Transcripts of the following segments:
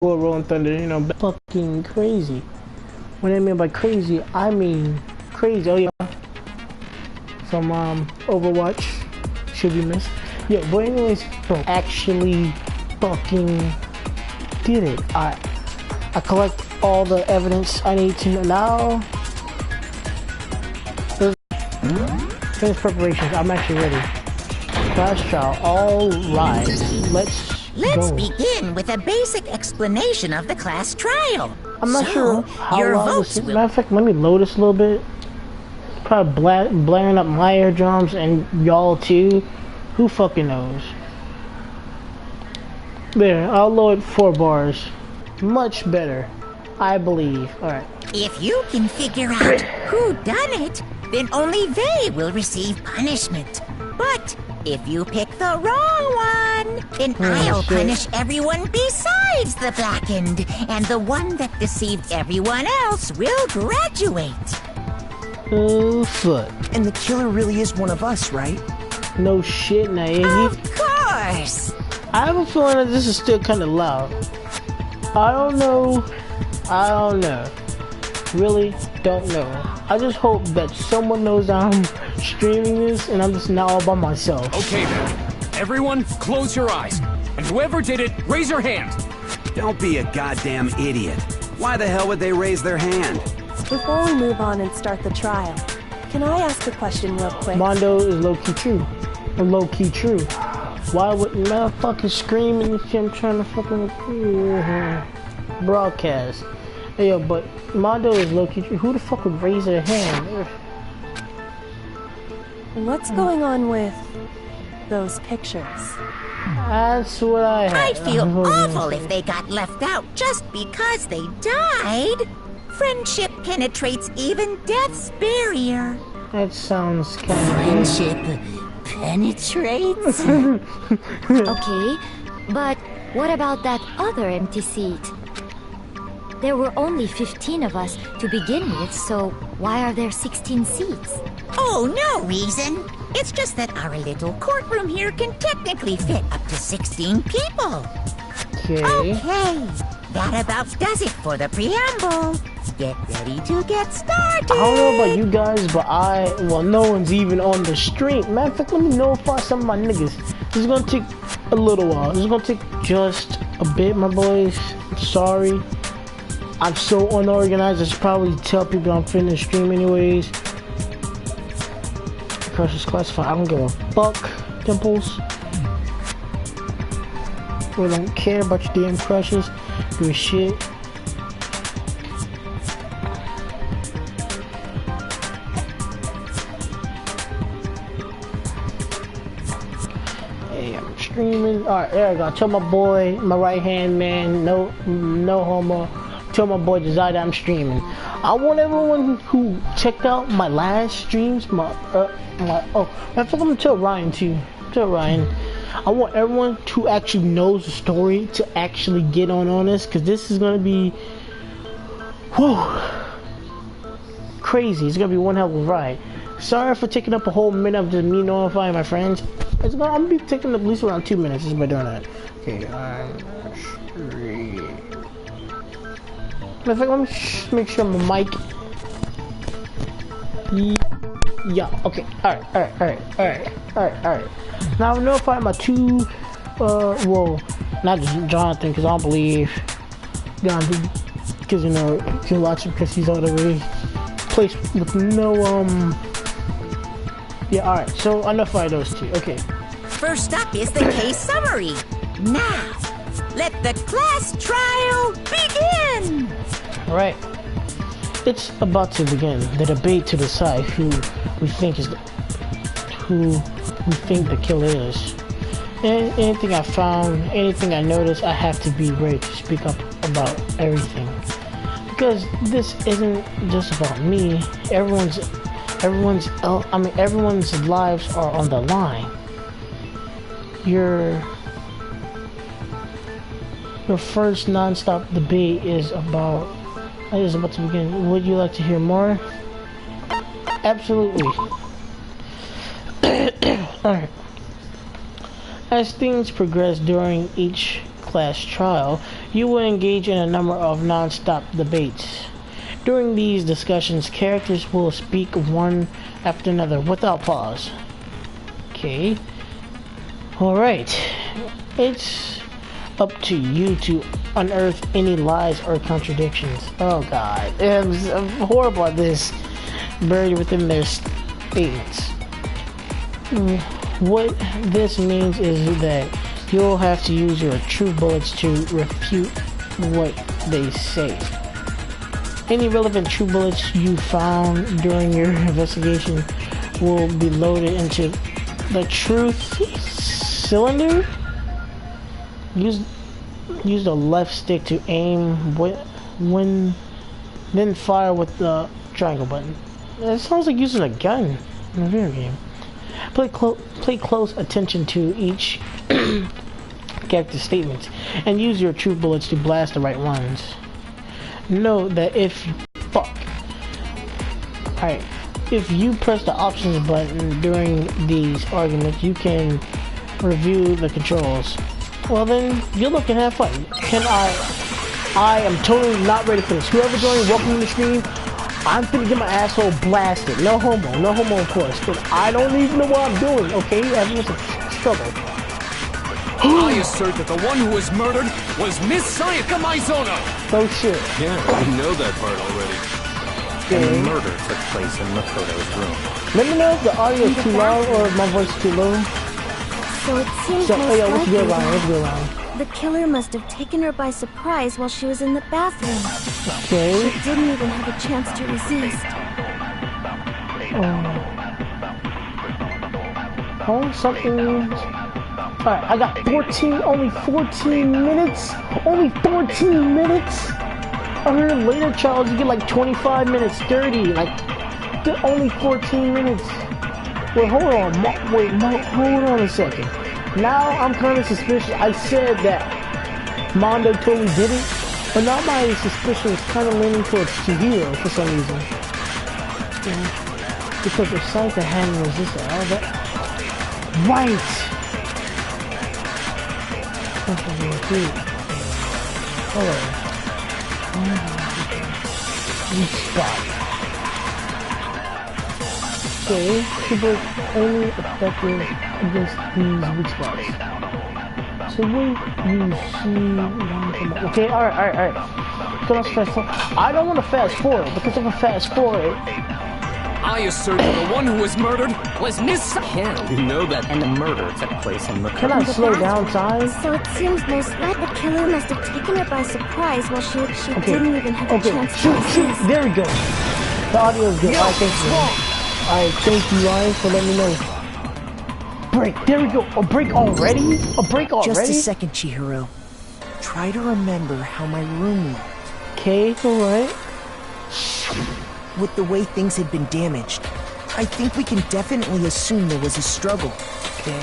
Rolling Thunder, you know, fucking crazy. What I mean by crazy, I mean crazy. Oh yeah, from Overwatch, should be missed. Yeah, but anyways, bro, actually fucking did it. I collect all the evidence I need to know now. Finish preparations. I'm actually ready. Class trial. All right. Let's begin with a basic explanation of the class trial. I'm not sure how your long votes this is. Matter of fact, let me load this a little bit. Probably blaring up my eardrums and y'all too. Who fucking knows? There, I'll load 4 bars. Much better, I believe. Alright. If you can figure out who done it, then only they will receive punishment. But if you pick the wrong one, then I'll punish everyone besides the blackened, and the one that deceived everyone else will graduate. Oh, fuck. And the killer really is one of us, right? No shit, Naegi. Of course! I have a feeling that this is still kind of loud. I don't know. Really don't know. I just hope that someone knows that I'm streaming this and I'm just not all by myself. Okay then. Everyone, close your eyes. And whoever did it, raise your hand. Don't be a goddamn idiot. Why the hell would they raise their hand? Before we move on and start the trial, can I ask a question real quick? Mondo is low-key true. Or low-key true. Why would motherfuckers scream and shit? I'm trying to fucking broadcast. Hey, yo, but Mondo is low-key true. Who the fuck would raise their hand? What's going on with those pictures? That's what I had. I'd feel awful if they got left out just because they died. Friendship penetrates even death's barrier. That sounds kind of Friendship penetrates? Okay, but what about that other empty seat? There were only 15 of us to begin with, so why are there 16 seats? Oh, no reason. It's just that our little courtroom here can technically fit up to 16 people. Okay. Okay, that about does it for the preamble. Get ready to get started. I don't know about you guys, but well, no one's even on the stream. Matter of fact, let me notify some of my niggas. This is gonna take a little while. This is gonna take just a bit, my boys. Sorry. I'm so unorganized, I should probably tell people I'm finna stream anyways. Crush is classified. I don't give a fuck, Dimples. We don't care about your damn crushes. Give a shit. Hey, I'm streaming. Alright, there I go. Tell my boy, my right hand man, no homo. Tell my boy Desire that I'm streaming. I want everyone who checked out my last streams, I think I'm gonna tell Ryan too. Tell Ryan. I want everyone who actually knows the story to actually get on this, because this is gonna be, whoa, crazy. It's gonna be one hell of a ride. Sorry for taking up a whole minute of just me notifying my friends. I'm gonna be taking up at least around 2 minutes just by doing that. Okay, let me make sure my mic. Yeah, okay. Alright. Now I'm notifying my 2, well, not just Jonathan, because I don't believe Jonathan, because you know, you can watch him because he's already placed with no, yeah, alright, so I notify those 2, okay. First up is the case summary. Now, let the class trial begin! Alright. It's about to begin. The debate to decide who we think the killer is. And anything I found, anything I noticed, I have to be ready to speak up about everything. Because this isn't just about me. Everyone's lives are on the line. Your first non-stop debate is about to begin. Would you like to hear more? Absolutely. Alright. As things progress during each class trial, you will engage in a number of non-stop debates. During these discussions, characters will speak one after another without pause. Okay. Alright. It's up to you to unearth any lies or contradictions. Oh god. I'm horrible at this. Buried within their statements. What this means is that you'll have to use your true bullets to refute what they say. Any relevant true bullets you found during your investigation will be loaded into the truth cylinder. Use the left stick to aim when then fire with the triangle button. It sounds like using a gun in a video game. Pay close attention to each character's statements and use your true bullets to blast the right ones. Know that if you press the options button during these arguments, you can review the controls. Well then, good luck and have fun. I am totally not ready for this. Whoever joined, welcome to the stream. I'm finna get my asshole blasted. No homo of course. Cause I don't even know what I'm doing, okay? Everyone's a struggle. I assert that the one who was murdered was Miss Sayaka Maizono! Oh shit. Yeah, we know that part already. Okay. And the murder took place in Makoto's room. Let me know if the audio is too loud or if my voice is too low. So it seems So, most what's likely good, Ryan? What's good, Ryan? the killer must have taken her by surprise while she was in the bathroom. Okay. She didn't even have a chance to resist. Oh, something. Alright, I got only 14 minutes? Only 14 minutes? I heard later trials you get like 25 minutes, 30, like, only 14 minutes. Wait, hold on, hold on a second. Now I'm kind of suspicious. I said that Mondo totally did it, but now my suspicion is kind of leaning towards Chihiro for some reason. Yeah. Because if Sayaka hadn't resisted all that. Right! Weak spot. Okay, super only effective against these weak spots. So what you see... Okay, alright. Fast forward. I don't want to fast forward, because if I fast forward... I assert that the one who was murdered was Miss Yeah, we know that. And the murder took place in Makoto. Can I slow down time? So it seems most likely the killer must have taken her by surprise while she didn't even have a chance to resist. Shoot, there we go. The audio is good. Alright, thank you. Alright, thank you, Ryan, for letting me know. Break, there we go. A break already? A break already? Just a second, Chihiro. Try to remember how my room looked. Okay, alright. With the way things had been damaged, I think we can definitely assume there was a struggle. Okay.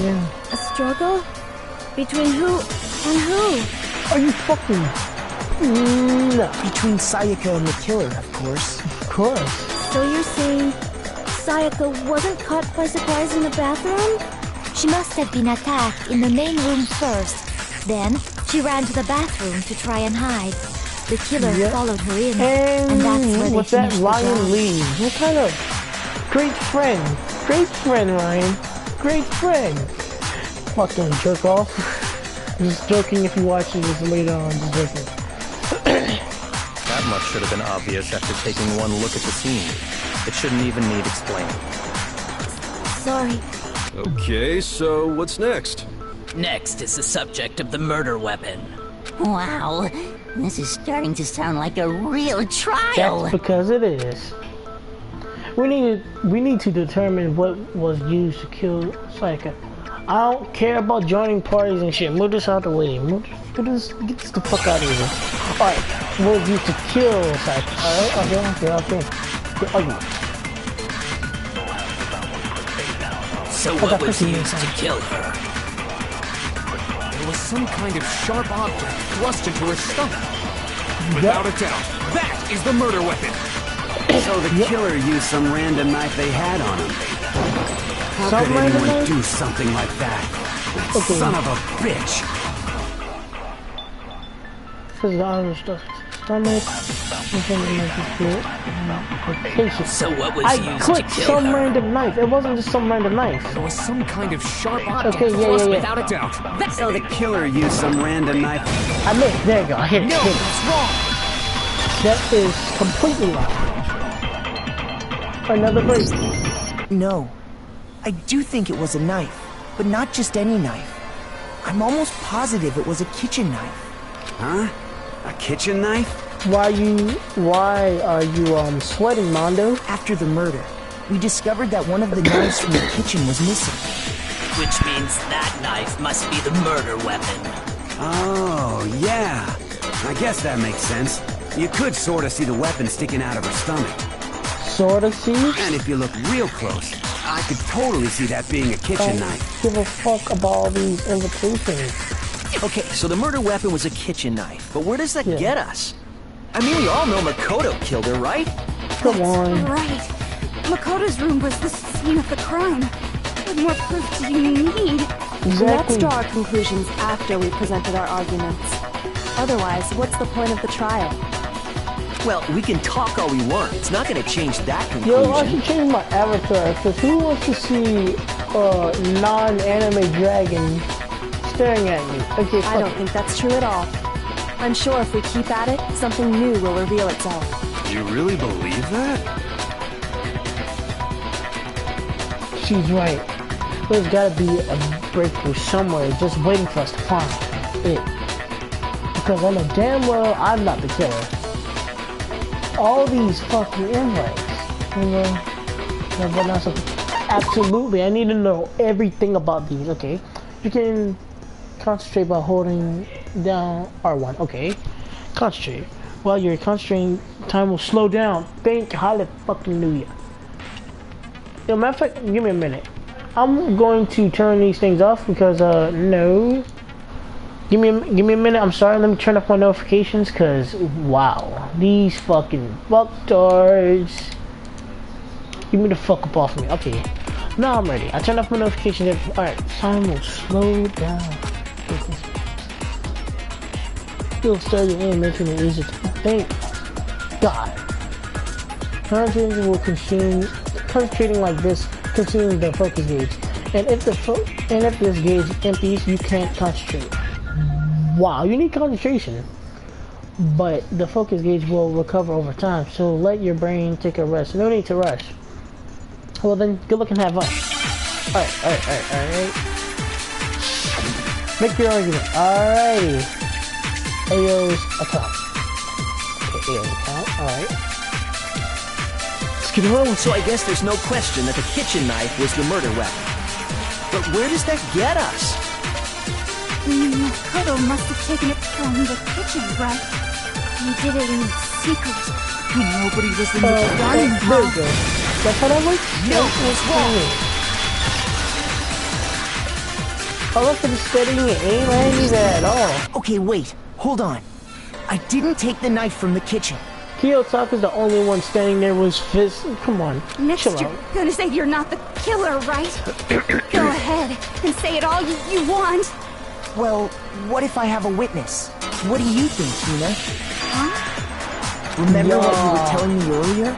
Yeah. A struggle? Between who and who? Are you fucking... No. Between Sayaka and the killer, of course. Of course. So you're saying Sayaka wasn't caught by surprise in the bathroom? She must have been attacked in the main room first. Then, she ran to the bathroom to try and hide. The killer followed her in, and that's where what's they that? finished the Ryan job. Lee. What kind of great friend? Great friend, Ryan. Great friend. Fucking jerk off. Just joking if you watch this later on. Just joking. That much should have been obvious after taking one look at the scene. It shouldn't even need explaining. Sorry. Okay, so what's next? Next is the subject of the murder weapon. Wow, this is starting to sound like a real trial. That's because it is. We need to determine what was used to kill Sayaka. I don't care about joining parties and shit. Move this out the way. Get this the fuck out of here. Alright, what was used to kill Sayaka? Alright, okay. So what was used to kill her? There was some kind of sharp object thrust into her stomach. Without a doubt, that is the murder weapon. So the killer used some random knife they had on him. How could anyone do something like that? That son of a bitch! because the other stuff. Stomach. So what was I used to clicked kill some her? random knife. It wasn't just some random knife. There was some kind of sharp object Okay, yeah, thrust yeah. without a doubt. So the killer used some random knife. I missed. There you go. I hit it. No, Hit it. that's wrong. That is completely wrong. Another break. No. I do think it was a knife, but not just any knife. I'm almost positive it was a kitchen knife. Huh? A kitchen knife? Why are you sweating, Mondo? After the murder, we discovered that one of the knives from the kitchen was missing. Which means that knife must be the murder weapon. Oh, yeah. I guess that makes sense. You could sort of see the weapon sticking out of her stomach. Sort of see? And if you look real close, I could totally see that being a kitchen knife. Give a fuck about all these invitations. Okay, so the murder weapon was a kitchen knife, but where does that Yeah. get us? I mean, we all know Makoto killed her, right? Come on. Right. Makoto's room was the scene of the crime. What more proof do you need? Exactly. Let's draw our conclusions after we presented our arguments. Otherwise, what's the point of the trial? Well, we can talk all we want. It's not going to change that Yo, I conclusion. should change my avatar, because who wants to see a non-anime dragon staring at me? Okay, I fuck don't it. think that's true at all. I'm sure if we keep at it, something new will reveal itself. You really believe that? She's right. There's gotta be a breakthrough somewhere just waiting for us to find it. Because I know damn well I'm not the killer. All these fucking invites, you know? No, but not so. Absolutely, I need to know everything about these, okay? You can concentrate by holding down R1, okay? Concentrate. While you're concentrating, time will slow down. Thank hallelujah. Yo, matter of fact, give me a minute. I'm going to turn these things off because, no. Give me a minute, I'm sorry, let me turn off my notifications, cause, wow. These fucking fucktards. Give me the fuck up off me, okay. Now I'm ready. I turned off my notifications. Alright, time will slow down. Still starting in, making it easy to think. God. Concentrating will concentrating like this consumes the focus gauge. And if this gauge empties, you can't concentrate. Wow, you need concentration. But the focus gauge will recover over time, so let your brain take a rest. No need to rush. Well then, good luck and have fun. Alright. Make your argument. Alrighty. Ayo's account. Okay, Ayo's account, alright. Let's get it on. So I guess there's no question that the kitchen knife was the murder weapon. But where does that get us? Makoto must have taken it from the kitchen, right? He did it in secret. Nobody was in the dining There hall. you go. That's how that works? No, it was wrong. I love for the studying it ain't landing there at all. Okay, wait. Hold on. I didn't take the knife from the kitchen. Kiyotaka's the only one standing there with his fist. Come on. Next, chill you're out. gonna say you're not the killer, right? Go ahead and say it all you want. Well, what if I have a witness? What do you think, Tina? Huh? Remember what you were telling me earlier?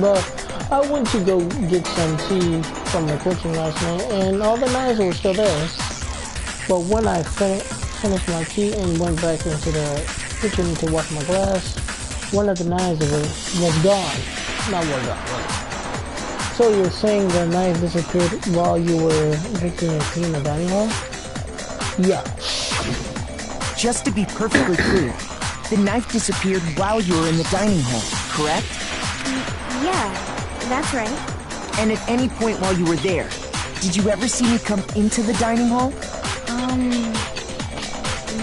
But I went to go get some tea from the kitchen last night, and all the knives were still there. But when I finished my tea and went back into the kitchen to wash my glass, one of the knives was gone. Not was gone, really. So you're saying the knife disappeared while you were drinking your tea in the dining hall? Yeah. Just to be perfectly clear, the knife disappeared while you were in the dining hall, correct? Yeah, that's right. And at any point while you were there, did you ever see me come into the dining hall?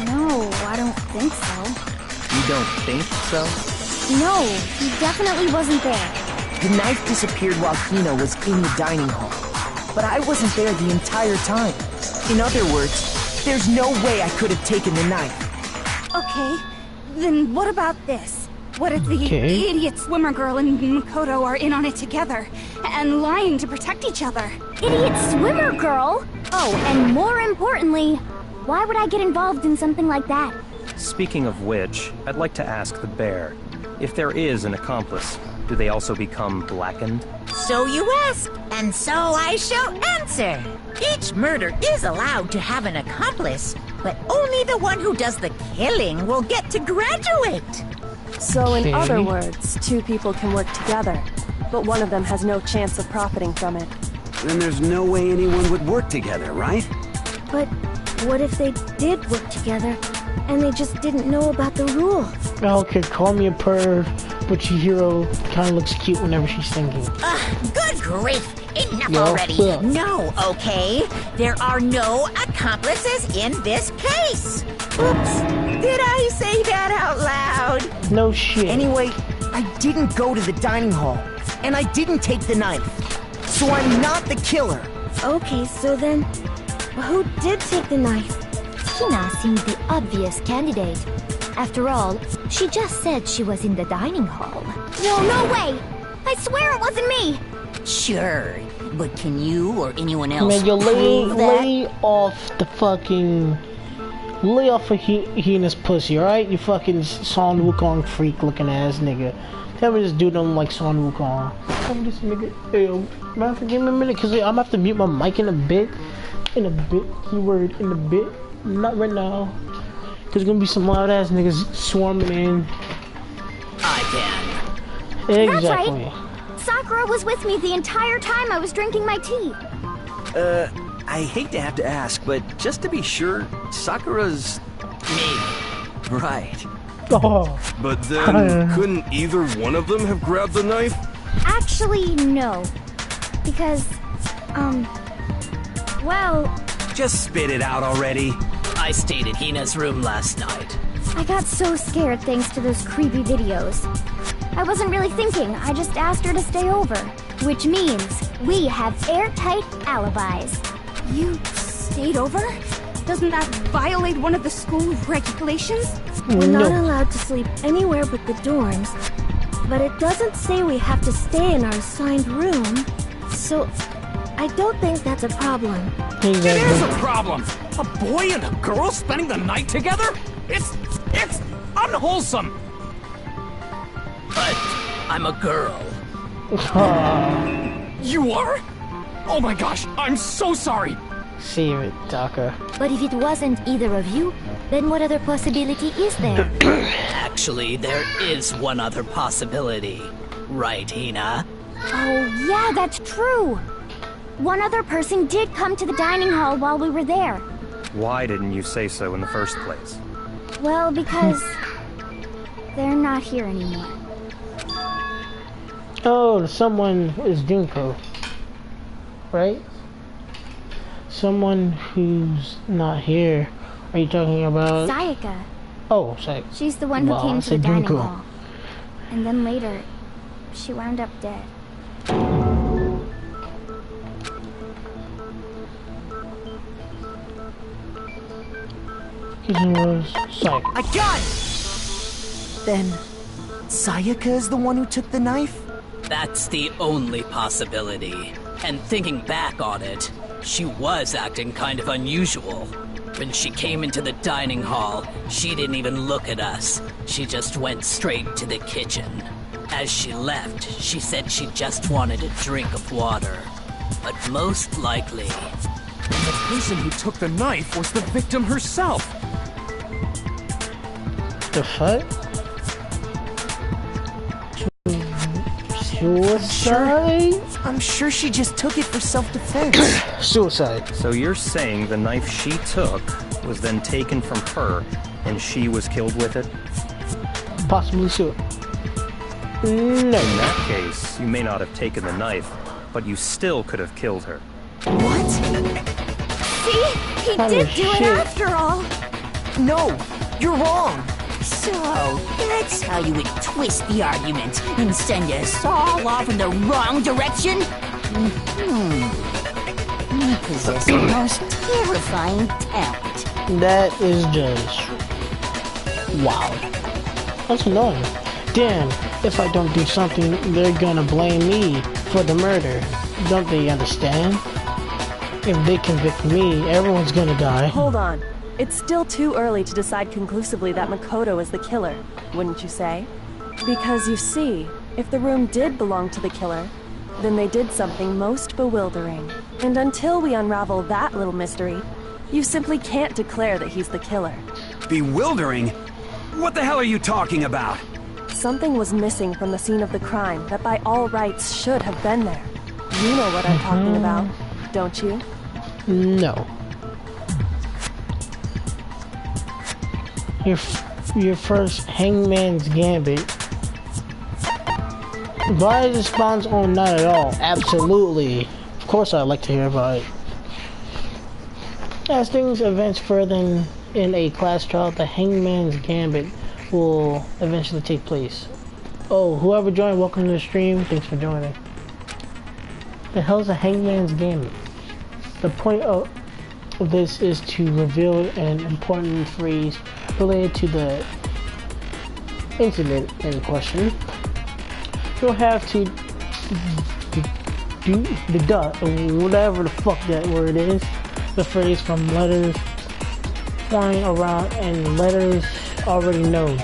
No, I don't think so. You don't think so? No, he definitely wasn't there. The knife disappeared while Hina was in the dining hall. But I wasn't there the entire time. In other words, there's no way I could have taken the knife. Okay, then what about this? What if the idiot swimmer girl and Makoto are in on it together, and lying to protect each other? Idiot swimmer girl? Oh, and more importantly, Why would I get involved in something like that? Speaking of which, I'd like to ask the bear, if there is an accomplice, do they also become blackened? So you ask, and so I shall answer. Each murder is allowed to have an accomplice, but only the one who does the killing will get to graduate. So in other words, two people can work together, but one of them has no chance of profiting from it. Then there's no way anyone would work together, right? But what if they did work together, and they just didn't know about the rules? Okay, call me a perv, but Chihiro kind of looks cute whenever she's singing. Good grief! Enough Yo, already! yeah. No, okay? There are no accomplices in this case! Oops! Did I say that out loud? No shit. Anyway, I didn't go to the dining hall, and I didn't take the knife. So I'm not the killer. Okay, so then, who did take the knife? Hina seemed the obvious candidate. After all, she just said she was in the dining hall. No way! I swear it wasn't me! Sure, but can you or anyone else Man, yo, prove that? lay off the fucking... Lay off of Hina's pussy, alright? You fucking Son Wukong freak looking ass nigga. Tell me this dude don't like Son Wukong. Tell me this nigga... Ew. Man, give me a minute, cause I'm gonna have to mute my mic in a bit. In a bit. Keyword, in a bit. Not right now. Cause there's gonna be some loud ass niggas swarming in. I can. Exactly. That's right. Sakura was with me the entire time I was drinking my tea. I hate to have to ask, but just to be sure, Sakura's... Me. Right. Oh. But then, couldn't either one of them have grabbed the knife? Actually, no. Because, well... Just spit it out already. I stayed in Hina's room last night. I got so scared thanks to those creepy videos. I wasn't really thinking, I just asked her to stay over. Which means we have airtight alibis. You stayed over? Doesn't that violate one of the school regulations? We're not allowed to sleep anywhere but the dorms. But it doesn't say we have to stay in our assigned room. So, I don't think that's a problem. It is a problem! A boy and a girl spending the night together? It's unwholesome! But I'm a girl. You are? Oh my gosh, I'm so sorry! Save it, Taka. But if it wasn't either of you, then what other possibility is there? Actually, there is one other possibility. Right, Hina? Oh, yeah, that's true. One other person did come to the dining hall while we were there. Why didn't you say so in the first place? Well, because they're not here anymore. Oh, someone is Junko. Right? Someone who's not here. Are you talking about... Sayaka. Oh, Sayaka. She's the one who came to the dining hall. And then later, she wound up dead. His name was Sayaka. I got it! Then, Sayaka is the one who took the knife? That's the only possibility. And thinking back on it, she was acting kind of unusual. When she came into the dining hall, she didn't even look at us. She just went straight to the kitchen. As she left, she said she just wanted a drink of water. But most likely... The person who took the knife was the victim herself! The fuck? Suicide? I'm sure she just took it for self-defense. Suicide. So you're saying the knife she took was then taken from her, and she was killed with it? Possibly so. No. In that case, you may not have taken the knife, but you still could have killed her. What? See? He did do it after all. No, you're wrong. So, that's how you would twist the argument and send us all off in the wrong direction? You possess the most terrifying talent. That is just... wow. That's annoying. Damn, if I don't do something, they're gonna blame me for the murder. Don't they understand? If they convict me, everyone's gonna die. Hold on. It's still too early to decide conclusively that Makoto is the killer, wouldn't you say? Because you see, if the room did belong to the killer, then they did something most bewildering. And until we unravel that little mystery, you simply can't declare that he's the killer. Bewildering? What the hell are you talking about? Something was missing from the scene of the crime that by all rights should have been there. You know what I'm talking about, don't you? No. Your first Hangman's Gambit. Advise response on not at all. Absolutely. Of course I'd like to hear about it. As things advance further in a class trial, the Hangman's Gambit will eventually take place. Oh, whoever joined, welcome to the stream. Thanks for joining. The hell's a Hangman's Gambit? The point of this is to reveal an important phrase related to the incident in question. You'll have to deduct whatever the fuck that word is, the phrase from letters flying around and letters already known.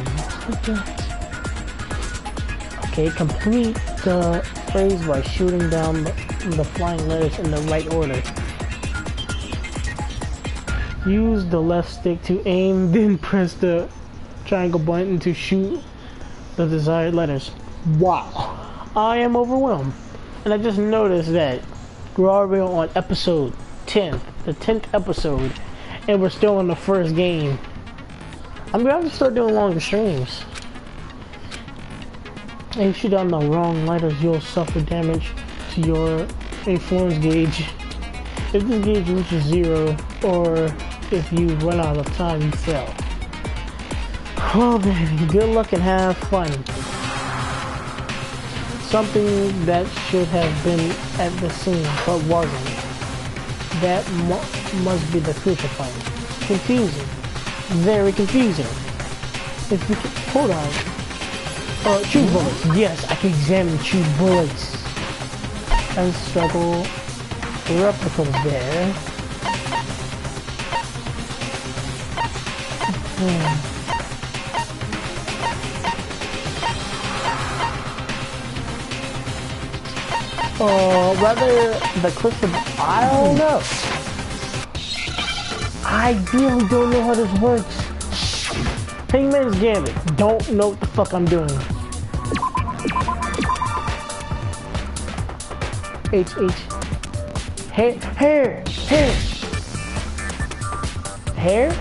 Okay, complete the phrase by shooting down the flying letters in the right order. Use the left stick to aim, then press the triangle button to shoot the desired letters. Wow, I am overwhelmed. And I just noticed that we're already on episode 10, the 10th episode, and we're still in the first game. I'm gonna have to start doing longer streams. If you shoot down the wrong letters, you'll suffer damage to your influence gauge. If this gauge reaches 0, or if you run out of time, you fail. Well then, good luck and have fun. Something that should have been at the scene, but wasn't. That must be the crucial point. Confusing. Very confusing. If you can, hold on. Choose bullets. Yes, I can examine choose bullets. And struggle. Replicas there. Whether the crystal, I don't know. I really don't know how this works. Hangman's Gambit. Don't know what the fuck I'm doing. H. Hair.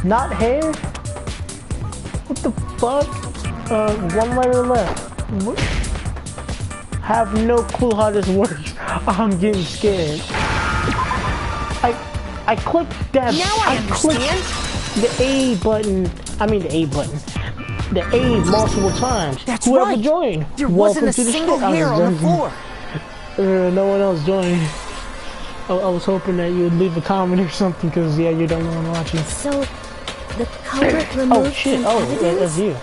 Not hair? What the fuck? One letter left. What? Have no clue how this works. I'm getting scared. I clicked that. Now I understand. The A button. I mean the A button. The A multiple times. That's Whoever right. joined. There wasn't a single hair on the floor. No one else joined. I was hoping that you would leave a comment or something, because yeah, you're the one watching. So, the culprit removed oh shit! That's you.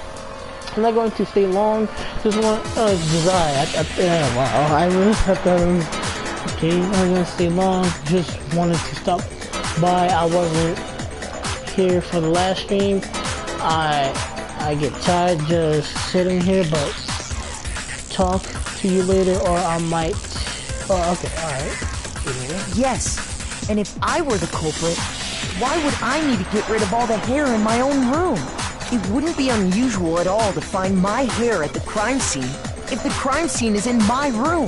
I'm not going to stay long. Just want desire. Wow, I really thought that was okay. I'm not gonna stay long. Just wanted to stop by. I wasn't here for the last stream. I get tired just sitting here, but talk to you later, or I might. Oh, okay, all right. Yes, and if I were the culprit, why would I need to get rid of all the hair in my own room? It wouldn't be unusual at all to find my hair at the crime scene if the crime scene is in my room.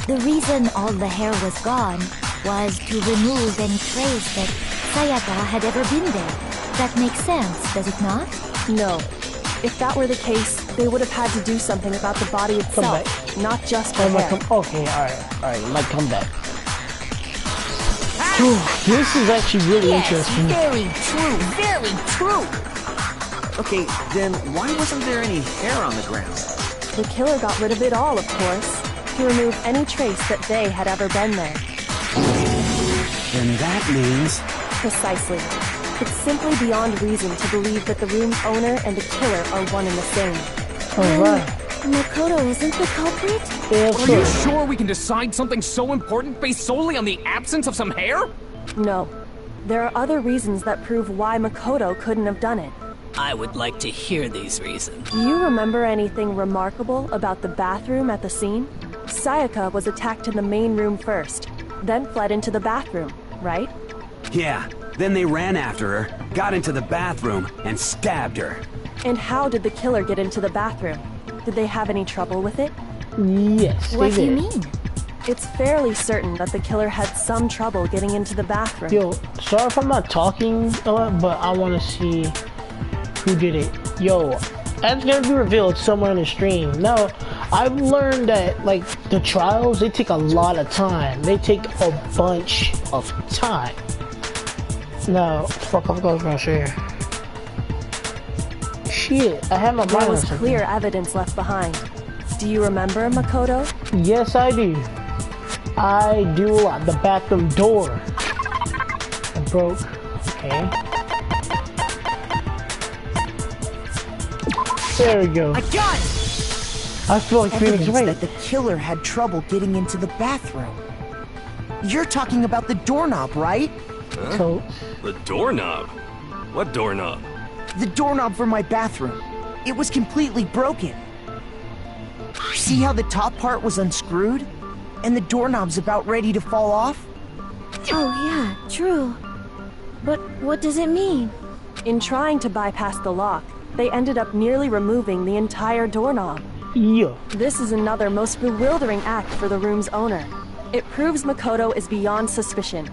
The reason all the hair was gone was to remove any trace that Sayaka had ever been there. That makes sense, does it not? No. If that were the case, they would have had to do something about the body itself, not just the hair. Okay, alright, you might come back. This is actually really interesting. Very true. Okay, then why wasn't there any hair on the ground? The killer got rid of it all, of course, to remove any trace that they had ever been there. Then that means... Precisely. It's simply beyond reason to believe that the room's owner and the killer are one and the same. Alright. Makoto isn't the culprit? Are you sure we can decide something so important based solely on the absence of some hair? No. There are other reasons that prove why Makoto couldn't have done it. I would like to hear these reasons. Do you remember anything remarkable about the bathroom at the scene? Sayaka was attacked in the main room first, then fled into the bathroom, right? Yeah, then they ran after her, got into the bathroom, and stabbed her. And how did the killer get into the bathroom? Did they have any trouble with it? Yes, What they do you did. mean? It's fairly certain that the killer had some trouble getting into the bathroom. Yo, sorry if I'm not talking a lot, but I want to see who did it. Yo, that's gonna be revealed somewhere in the stream. Now, I've learned that, like, the trials, they take a lot of time. They take a bunch of time. Now, fuck, I was gonna share. Shit, I had my There mind was on something. clear evidence left behind. Do you remember, Makoto? Yes, I do. I do a lot. The bathroom door. It broke. Okay. There we go. I got it! I feel like Phoenix Evidence right. that the killer had trouble getting into the bathroom. You're talking about the doorknob, right? So, The doorknob? What doorknob? The doorknob for my bathroom. It was completely broken. See how the top part was unscrewed? And the doorknob's about ready to fall off? Oh yeah, true. But what does it mean? In trying to bypass the lock, they ended up nearly removing the entire doorknob. yeah. This is another most bewildering act for the room's owner. It proves Makoto is beyond suspicion.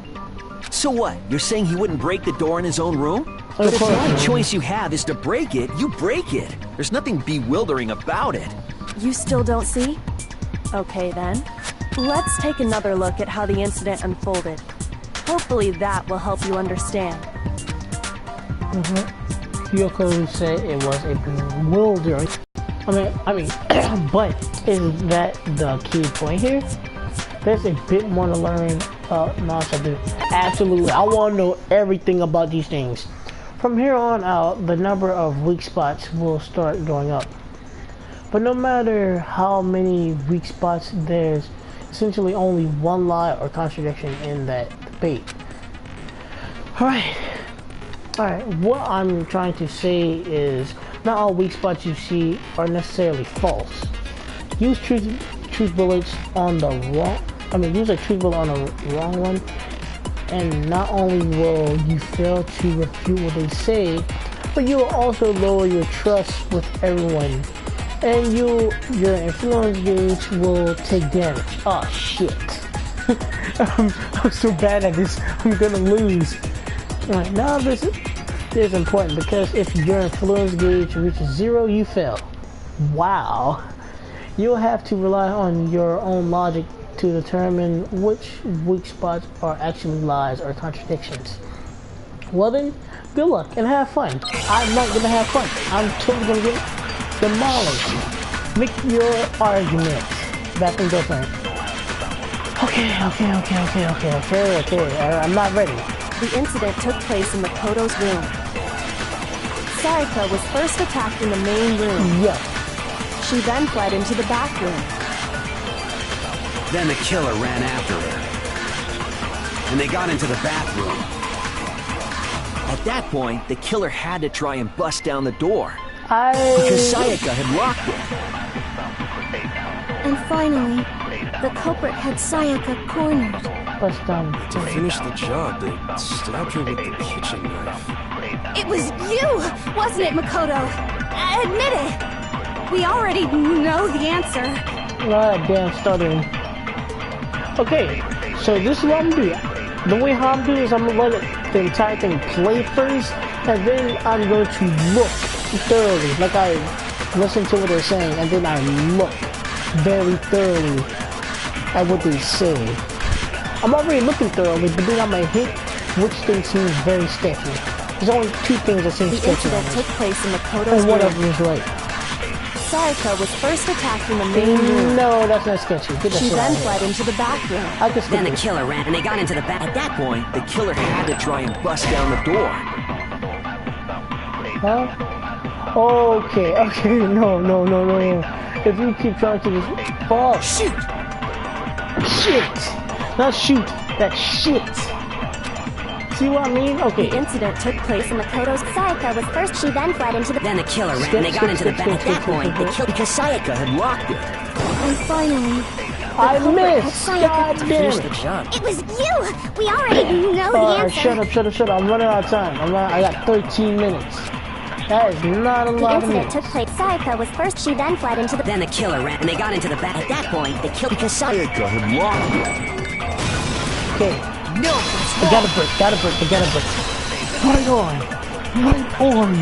So what? You're saying he wouldn't break the door in his own room? But if the only choice you have is to break it, you break it. There's nothing bewildering about it. You still don't see? Okay then. Let's take another look at how the incident unfolded. Hopefully that will help you understand. Yoko said it was a bewildering. I mean, but is that the key point here? There's a bit more to learn about Nasabu. Absolutely, I want to know everything about these things. From here on out, the number of weak spots will start going up. But no matter how many weak spots, there's essentially only one lie or contradiction in that debate. Alright, what I'm trying to say is not all weak spots you see are necessarily false. Use truth bullets on the wrong, use a truth bullet on the wrong one, and not only will you fail to refute what they say, but you will also lower your trust with everyone, and your influence gauge will take damage. Oh shit. I'm so bad at this, I'm gonna lose. Alright, now this is important because if your influence gauge reaches 0, you fail. Wow. You'll have to rely on your own logic to determine which weak spots are actually lies or contradictions. Well then, good luck and have fun. I'm not gonna have fun. I'm totally gonna get demolished. Make your argument. Back and girlfriend. Okay. I'm not ready. The incident took place in Makoto's room. Sayaka was first attacked in the main room. Yeah. She then fled into the bathroom. Then the killer ran after her. And they got into the bathroom. At that point, the killer had to try and bust down the door. Because Sayaka had locked it. And finally, the culprit had Sayaka cornered. Bust down. To finish the job, they stabbed her with the kitchen knife. It was you, wasn't it, Makoto? Admit it. We already know the answer. Ah, damn, stuttering. Okay, so this is what I'm gonna do. The way how I'm doing is I'm gonna let the entire thing play first, and then I'm going to look thoroughly, like I listen to what they're saying, and then I look very thoroughly at what they say. I'm already looking thoroughly, but then I might hit which thing seems very sketchy. There's only 2 things that seem The sketchy. incident took place in Makoto's And one of room. them is right. Sayaka was first attacked in the main room. No, that's not sketchy. Get that She shit out then of here. fled into the bathroom. I can skip Then the this. killer ran and they got into the back. At that point, the killer had to try and bust down the door. Huh? Okay, no. If you keep trying to just... Oh, Shoot! shit! Not shoot, that shit! see what I mean? Okay. The incident took place in Makoto's... Sayaka was first, she then fled into the... Then the killer ran and they got into the back. At that point, they killed because Sayaka had locked it. And finally... I missed! God damn it! It was you! We already know the answer. Shut up. I'm running out of time. I got 13 minutes. That is not a lot of The minutes. incident took place. Sayaka was first, she then fled into the... Then the killer ran and they got into the back. At that point, they killed because Sayaka had locked it. Okay. No, I gotta break. Right on.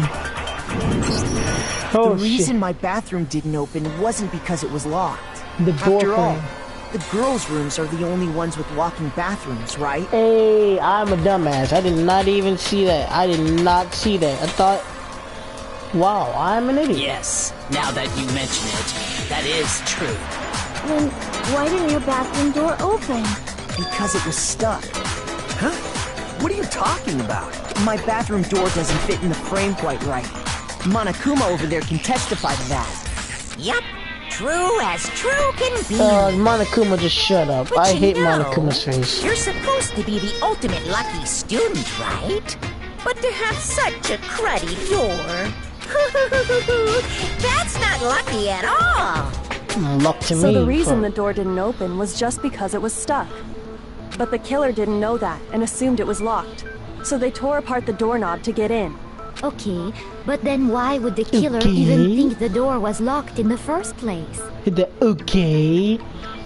Oh, the reason my bathroom didn't open wasn't because it was locked. The door After all, frame. the girls' rooms are the only ones with locking bathrooms, right? Hey, I'm a dumbass. I did not even see that. I thought, wow, I'm an idiot. Yes, now that you mention it, that is true. Then why didn't your bathroom door open? Because it was stuck. Huh? What are you talking about? My bathroom door doesn't fit in the frame quite right. Monokuma over there can testify to that. Yup, true as true can be. Monokuma, just shut up. But I you hate know, Monokuma's face. You're supposed to be the ultimate lucky student, right? But to have such a cruddy door. That's not lucky at all. Luck to me. So the reason the door didn't open was just because it was stuck. But the killer didn't know that and assumed it was locked. So they tore apart the doorknob to get in. Okay, but then why would the killer even think the door was locked in the first place? Okay.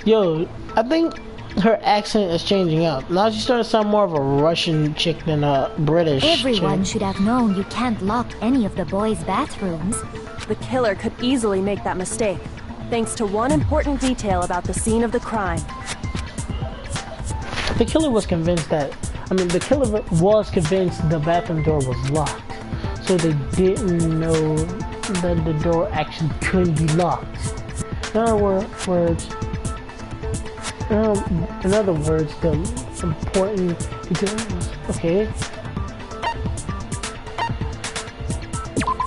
Yo, I think her accent is changing up. Now she's starting to sound more of a Russian chick than a British Everyone chick. should have known you can't lock any of the boys' bathrooms. The killer could easily make that mistake, thanks to one important detail about the scene of the crime. The killer was convinced the bathroom door was locked. So they didn't know that the door actually couldn't be locked. In other words, the important detail was, okay.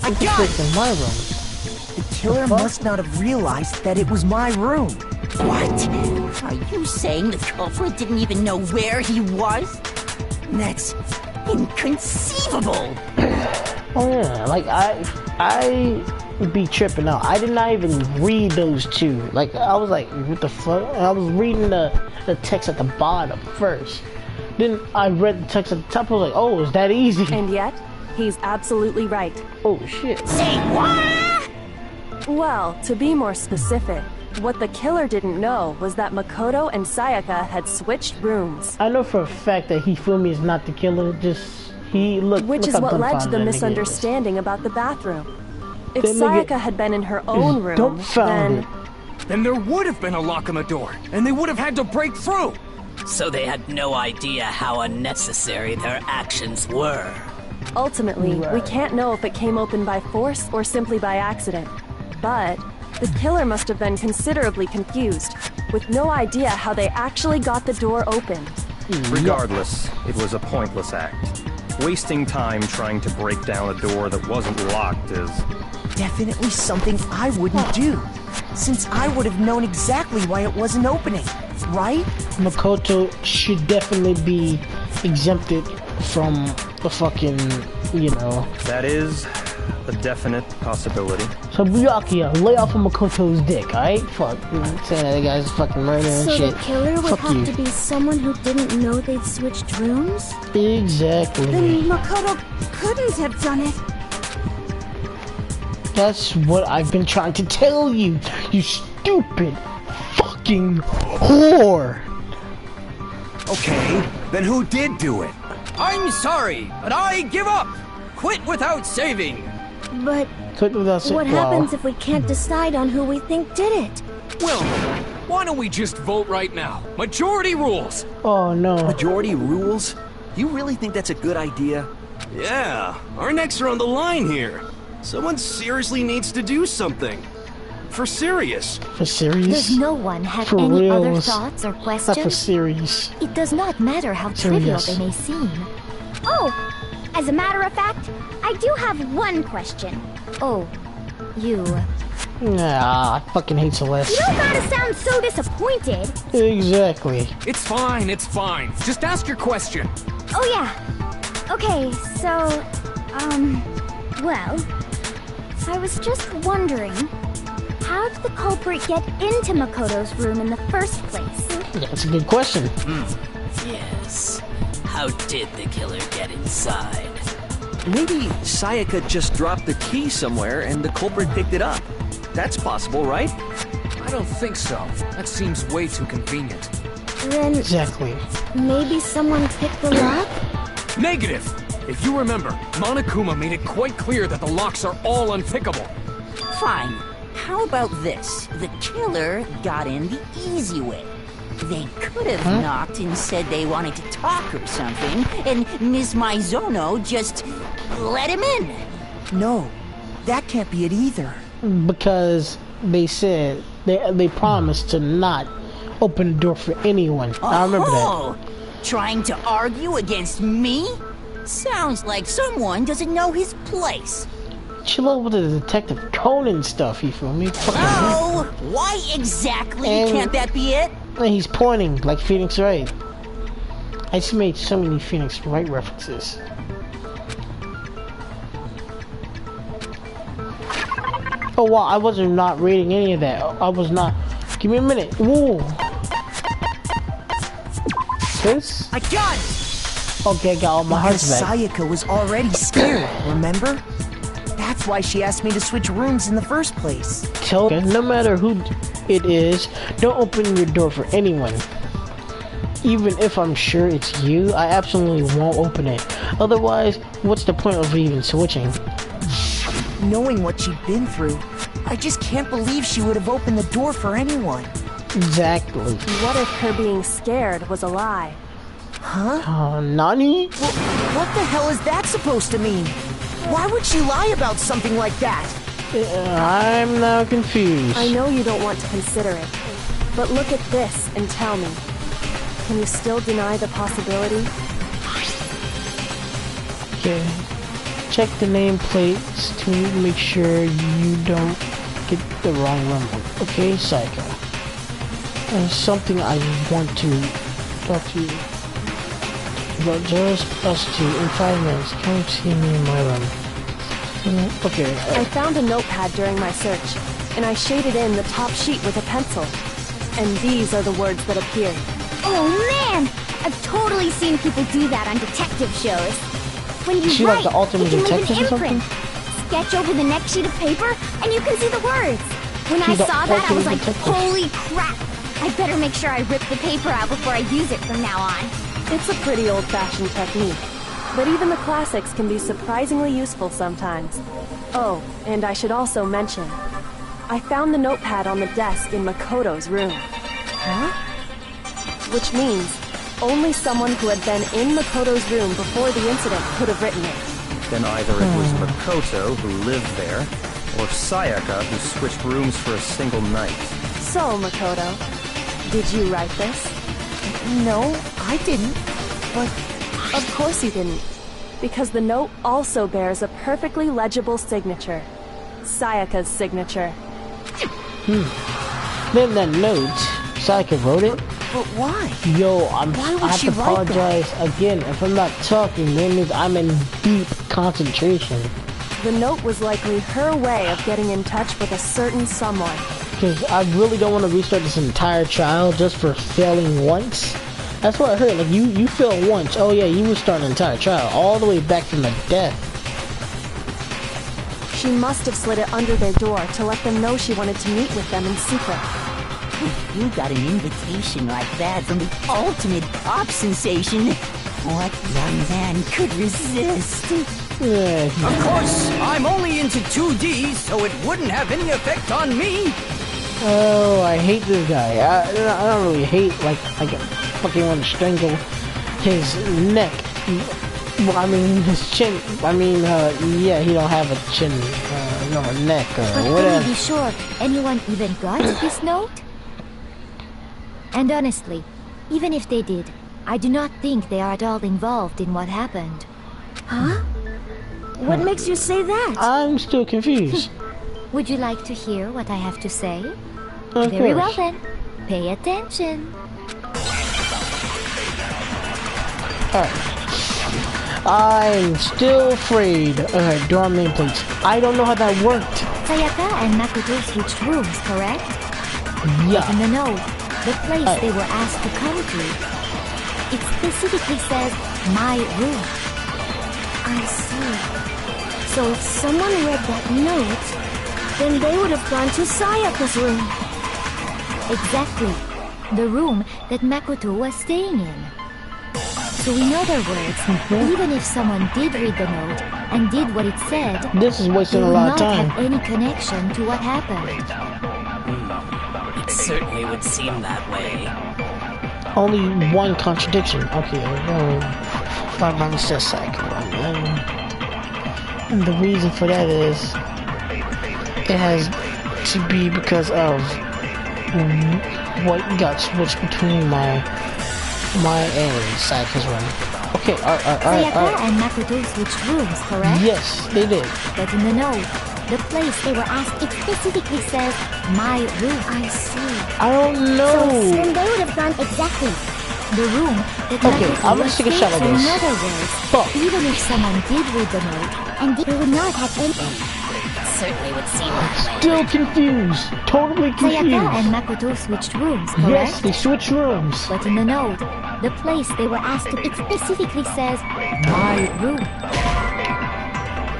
I got it! In my room. The killer must not have realized that it was my room. What? Are you saying the culprit didn't even know where he was? That's inconceivable. Oh yeah, like I be tripping out. I did not even read those two. Like I was like, what the fuck? I was reading the text at the bottom first. Then I read the text at the top. I was like, oh, is that easy? And yet, he's absolutely right. Oh shit. Say what? Well, to be more specific, what the killer didn't know was that Makoto and Sayaka had switched rooms. I know for a fact that Hifumi is not the killer. Which is what led to the misunderstanding about the bathroom. If Sayaka had been in her own room, then there would have been a lock on the door, and they would have had to break through. So they had no idea how unnecessary their actions were. Ultimately, we can't know if it came open by force or simply by accident. But the killer must have been considerably confused, with no idea how they actually got the door open. Regardless, it was a pointless act. Wasting time trying to break down a door that wasn't locked is... definitely something I wouldn't do, since I would have known exactly why it wasn't opening, right? Makoto should definitely be exempted from the fucking, That is a definite possibility. So Byakuya, lay off of Makoto's dick, alright? Fuck, saying that guy's fucking murder and shit. So the killer would Fuck have you. to be someone who didn't know they'd switched rooms? Exactly. Then Makoto couldn't have done it. That's what I've been trying to tell you, you stupid fucking whore. Okay, then who did do it? I'm sorry, but I give up. Quit without saving. But what happens if we can't decide on who we think did it? Well, why don't we just vote right now? Majority rules. Oh no. Majority rules? You really think that's a good idea? Yeah, our necks are on the line here. Someone seriously needs to do something. For serious. For serious? Does no one have for any reals. other thoughts or questions? Not for serious. It does not matter how trivial they may seem. Oh, as a matter of fact, I do have one question. Oh, you... Nah, I fucking hate Celeste. You don't gotta sound so disappointed. Exactly. It's fine, it's fine. Just ask your question. Oh yeah, Okay, so, well, I was just wondering, how did the culprit get into Makoto's room in the first place? That's a good question. Yes. How did the killer get inside? Maybe Sayaka just dropped the key somewhere and the culprit picked it up. That's possible, right? I don't think so. That seems way too convenient. Then Exactly. maybe someone picked the lock? Negative! If you remember, Monokuma made it quite clear that the locks are all unpickable. Fine. How about this? The killer got in the easy way. They could have knocked and said they wanted to talk or something, and Miss Maizono just let him in. No, that can't be it either. Because they said they promised to not open the door for anyone. I remember that. Trying to argue against me? Sounds like someone doesn't know his place. Chill out with the Detective Conan stuff, you feel me? Oh, why exactly can't that be it? And he's pointing like Phoenix Wright. I just made so many Phoenix Wright references. Oh wow, I wasn't not reading any of that. I was not. Give me a minute. Whoa. This? I got it! Okay, I got all my hearts back. Sayaka was already scared, remember? That's why she asked me to switch rooms in the first place. Tell her, no matter who it is, don't open your door for anyone. Even if I'm sure it's you, I absolutely won't open it. Otherwise, what's the point of even switching? Knowing what she'd been through, I just can't believe she would have opened the door for anyone. Exactly. What if her being scared was a lie? Huh? Nani? What the hell is that supposed to mean? Why would she lie about something like that? I'm now confused. I know you don't want to consider it, but look at this and tell me. Can you still deny the possibility? Okay. Check the nameplates to make sure you don't get the wrong number. Okay, Psycho. There's something I want to talk to you about. Just us two in 5 minutes. Come see me in my room. Okay. I found a notepad during my search, and I shaded in the top sheet with a pencil. And these are the words that appeared. Oh man! I've totally seen people do that on detective shows. When you Is she write, like the ultimate you can detective leave or an imprint. Sketch over the next sheet of paper, and you can see the words. When I She's the saw that, I was ultimate like, detective. holy crap! I better make sure I rip the paper out before I use it from now on. It's a pretty old-fashioned technique, but even the classics can be surprisingly useful sometimes. Oh, and I should also mention, I found the notepad on the desk in Makoto's room. Huh? Which means only someone who had been in Makoto's room before the incident could have written it. Then either it was Makoto who lived there, or Sayaka who switched rooms for a single night. So, Makoto, did you write this? No, I didn't. But Of course you didn't, because the note also bears a perfectly legible signature. Sayaka's signature. Then that note, Sayaka wrote it. But why? Yo, Why would I have she to write that? apologize again. If I'm not talking, that means I'm in deep concentration. The note was likely her way of getting in touch with a certain someone. Because I really don't want to restart this entire trial just for failing once. That's what I heard. Like, you failed once. Oh yeah, you restart an entire trial. All the way back from the death. She must have slid it under their door to let them know she wanted to meet with them in secret. You got an invitation like that from the ultimate pop sensation. What young man could resist? Yeah. Of course, I'm only into 2D, so it wouldn't have any effect on me. Oh, I hate this guy. I don't really hate, like I fucking want to strangle his neck. Well, I mean, his chin. I mean, yeah, he don't have a chin, no, a neck or But can whatever. you be sure anyone even got this note? And honestly, even if they did, I do not think they are at all involved in what happened. Huh? What makes you say that? I'm still confused. Would you like to hear what I have to say? Of Very well course. then. Pay attention. Alright. I'm still afraid. Alright, door nameplates. I don't know how that worked. Sayaka and Makoto switched rooms, correct? Yeah. In the note, the place they were asked to come to, it specifically says, my room. I see. So if someone read that note, then they would have gone to Sayaka's room. Exactly. The room that Makoto was staying in. So in other words, even if someone did read the note and did what it said, this is wasting they a would lot of not time. have any connection to what happened. It certainly would seem that way. Only one contradiction. Okay, five minus a sec. And the reason for that is it has to be because of what got switched between my and Sayaka's room. Okay, Sayaka and Makoto switched rooms, correct? Yes, they did. But in the note, the place they were asked, it specifically says, my room. I see. I don't know. So then they would have gone exactly. The room that okay, Makoto I'm gonna was take a shot at in this. other words, even if someone did read the note, and they would not have any... Certainly would seem that way. Still confused. Totally confused. Sayaka and Makoto switched rooms, correct? Yes, they switched rooms. But in the note, the place they were asked to, it specifically says, my room.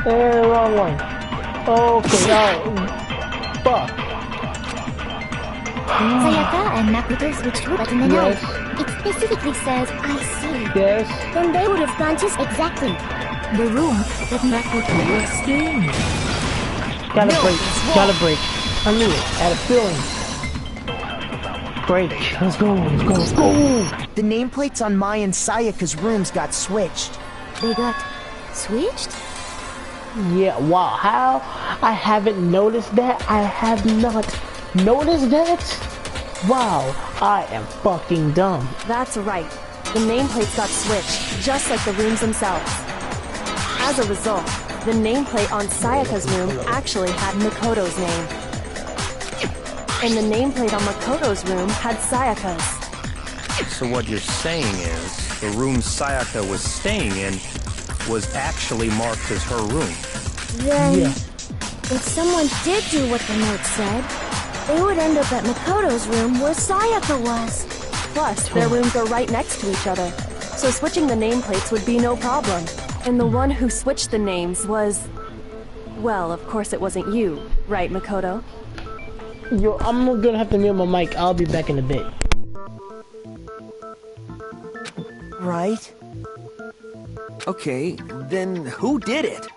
Wrong one. Okay, fuck. Sayaka and Makoto switched rooms, but in the note, it specifically says, I see. Yes. Then they would have gone to exactly the room that Makoto was staying in. Gotta break. I knew it. I had a feeling. Break. Let's go. The nameplates on Mai and Sayaka's rooms got switched. They got switched? Yeah, wow. How? I haven't noticed that. I have not noticed that. Wow, I am fucking dumb. That's right. The nameplates got switched, just like the rooms themselves. As a result, the nameplate on Sayaka's room actually had Makoto's name. And the nameplate on Makoto's room had Sayaka's. So what you're saying is, the room Sayaka was staying in was actually marked as her room. Then, if someone did do what the note said, they would end up at Makoto's room where Sayaka was. Plus, their rooms are right next to each other, so switching the nameplates would be no problem. And the one who switched the names was... Well, of course it wasn't you, right, Makoto? Yo, I'm gonna have to mute my mic. I'll be back in a bit. Right? Okay, then who did it?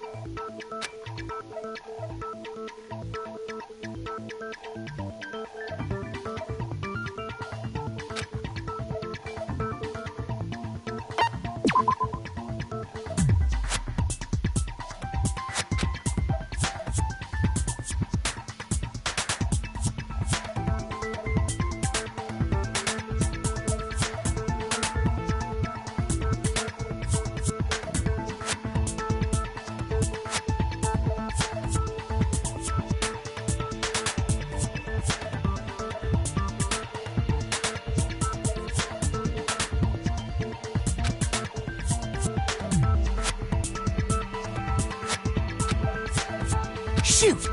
Shoot!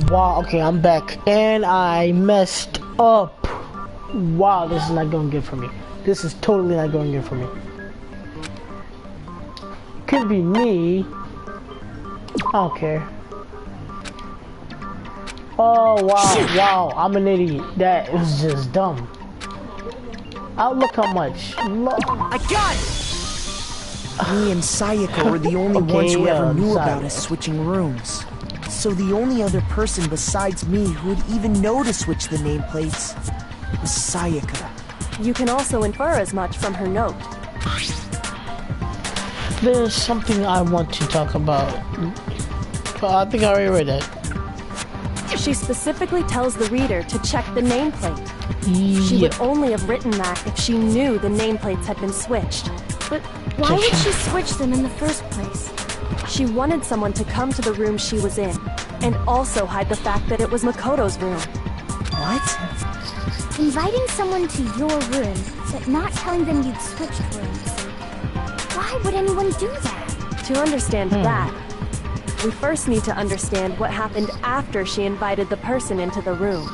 Wow, okay, I'm back. And I messed up. Wow, this is not going good for me. This is totally not going good for me. Could be me. I don't care. Oh, wow, wow, I'm an idiot. That is just dumb. Oh, look how much. I got it! Me and Sayaka were the only ones who ever knew about us switching rooms. So the only other person besides me who would even know to switch the nameplates was Sayaka. You can also infer as much from her note. There's something I want to talk about. I think I already read that. She specifically tells the reader to check the nameplate. She would only have written that if she knew the nameplates had been switched. But why would she switch them in the first place? She wanted someone to come to the room she was in, and also hide the fact that it was Makoto's room. What? Inviting someone to your room, but not telling them you'd switched rooms. Why would anyone do that? To understand that, we first need to understand what happened after she invited the person into the room.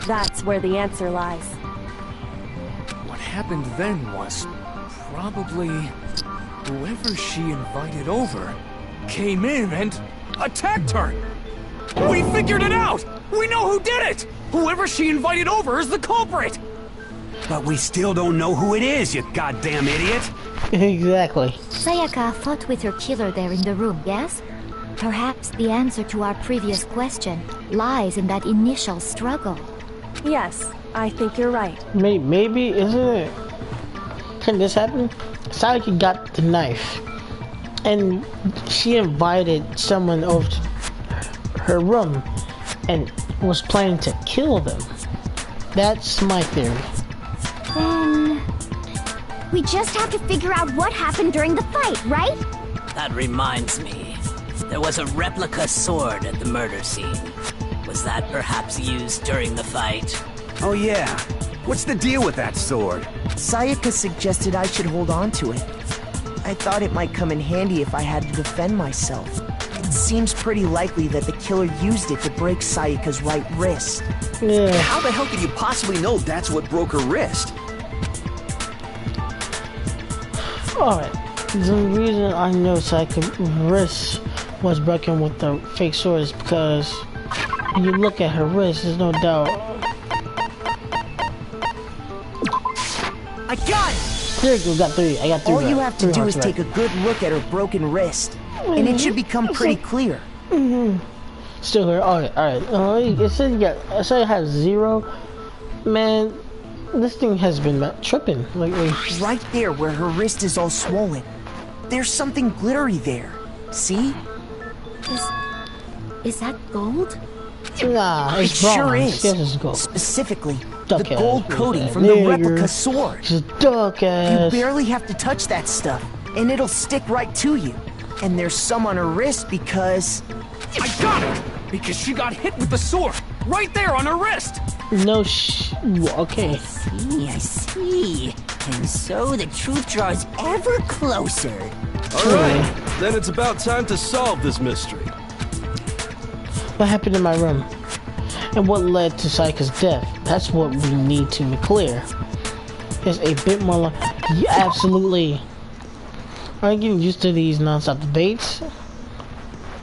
That's where the answer lies. What happened then was probably whoever she invited over came in and attacked her. We figured it out! We know who did it! Whoever she invited over is the culprit! But we still don't know who it is, you goddamn idiot! Exactly. Sayaka fought with her killer there in the room, yes? Perhaps the answer to our previous question lies in that initial struggle. Yes, I think you're right. Maybe, isn't it? Can this happen? Sayaka got the knife, and she invited someone over to her room and was planning to kill them. That's my theory. Then... we just have to figure out what happened during the fight, right? That reminds me. There was a replica sword at the murder scene. Was that perhaps used during the fight? Oh yeah. What's the deal with that sword? Sayaka suggested I should hold on to it. I thought it might come in handy if I had to defend myself. It seems pretty likely that the killer used it to break Sayaka's right wrist. Yeah. How the hell could you possibly know that's what broke her wrist? Alright. The reason I know Sayaka's wrist was broken with the fake sword is because when you look at her wrist, there's no doubt. I got it! There you go, got three. I got three. All you right. have to Three do hearts is right. take a good look at her broken wrist, and it should become pretty clear. Still here. Alright. It says it says it has 0. Man, this thing has been tripping lately. Right there where her wrist is all swollen. There's something glittery there. See? Is that gold? Nah, it's It bronze. sure is. Yes, it's gold. Specifically, Duck the ass. gold coating Yeah, from the nigger. replica sword. Just duck You ass. barely have to touch that stuff, and it'll stick right to you. And there's some on her wrist because... I got it! Because she got hit with the sword! Right there on her wrist! No okay. I see. And so the truth draws ever closer. Alright, then it's about time to solve this mystery. What happened in my room? And what led to Sayaka's death? That's what we need to be clear. It's a bit more like... Yeah, absolutely. I'm getting used to these non-stop debates.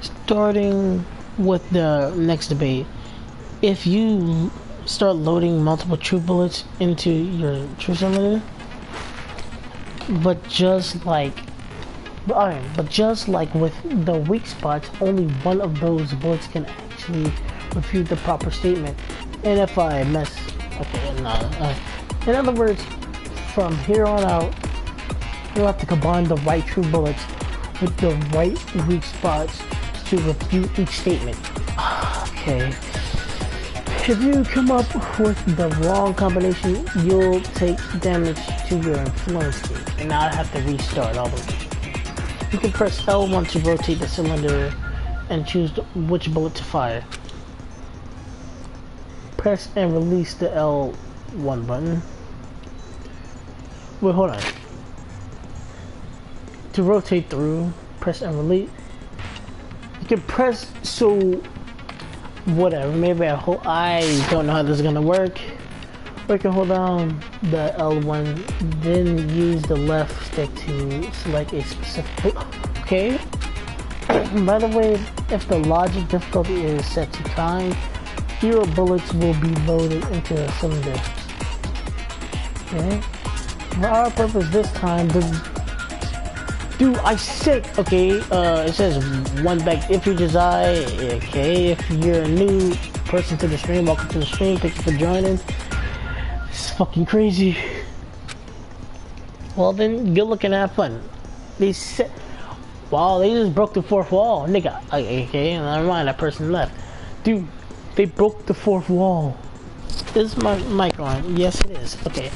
Starting with the next debate. If you start loading multiple true bullets into your truth simulator, but just like with the weak spots, only one of those bullets can actually refute the proper statement. And if I mess, okay, no. In other words, from here on out, you'll have to combine the right true bullets with the right weak spots to refute each statement. Okay. If you come up with the wrong combination, you'll take damage to your influence state, and I'll have to restart all the way. You can press L1 to rotate the cylinder and choose which bullet to fire. Press and release the L1 button. Wait, hold on. To rotate through, press and release. You can press, so whatever, maybe I don't know how this is gonna work. Or you can hold down the L1, then use the left stick to select a specific, okay. By the way, if the logic difficulty is set to kind, fewer bullets will be loaded into the cylinder. Okay. For our purpose this time, dude, I said, okay, it says one back if you desire, okay, if you're a new person to the stream, welcome to the stream, thank you for joining. It's fucking crazy. Well then, good looking at fun. They said, wow, they just broke the fourth wall, nigga. Okay, never mind, that person left. Dude, they broke the fourth wall. Is my mic on? Yes it is, okay.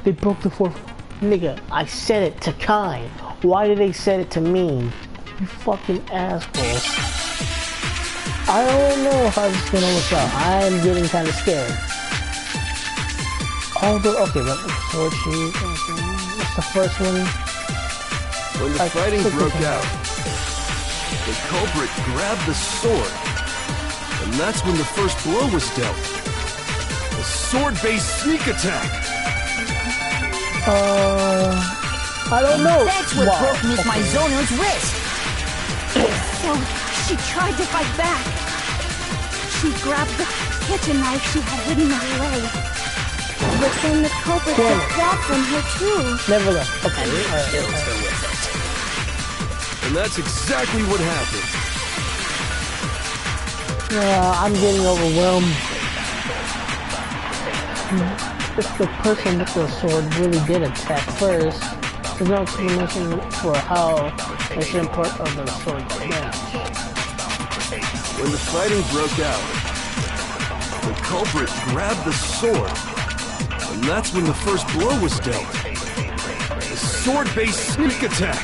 They broke the fourth. Nigga, I said it to Kai. Why did they say it to me? You fucking assholes. I don't know how this is gonna work out. I'm getting kind of scared. Okay, but sword sheet. Okay. That's the first one. When the fighting broke out, the culprit grabbed the sword, and that's when the first blow was dealt. A sword-based sneak attack. I don't know. That's what broke Miss Mizono's wrist. So she tried to fight back. She grabbed the kitchen knife she had hidden away. But then the culprit took that from her too. Never left. Okay. And they killed her with it. And that's exactly what happened. I'm getting overwhelmed. If the person with the sword really did attack first, there's no explanation for how they should part of the sword damage. When the fighting broke out, the culprit grabbed the sword, and that's when the first blow was dealt. A sword-based sneak attack.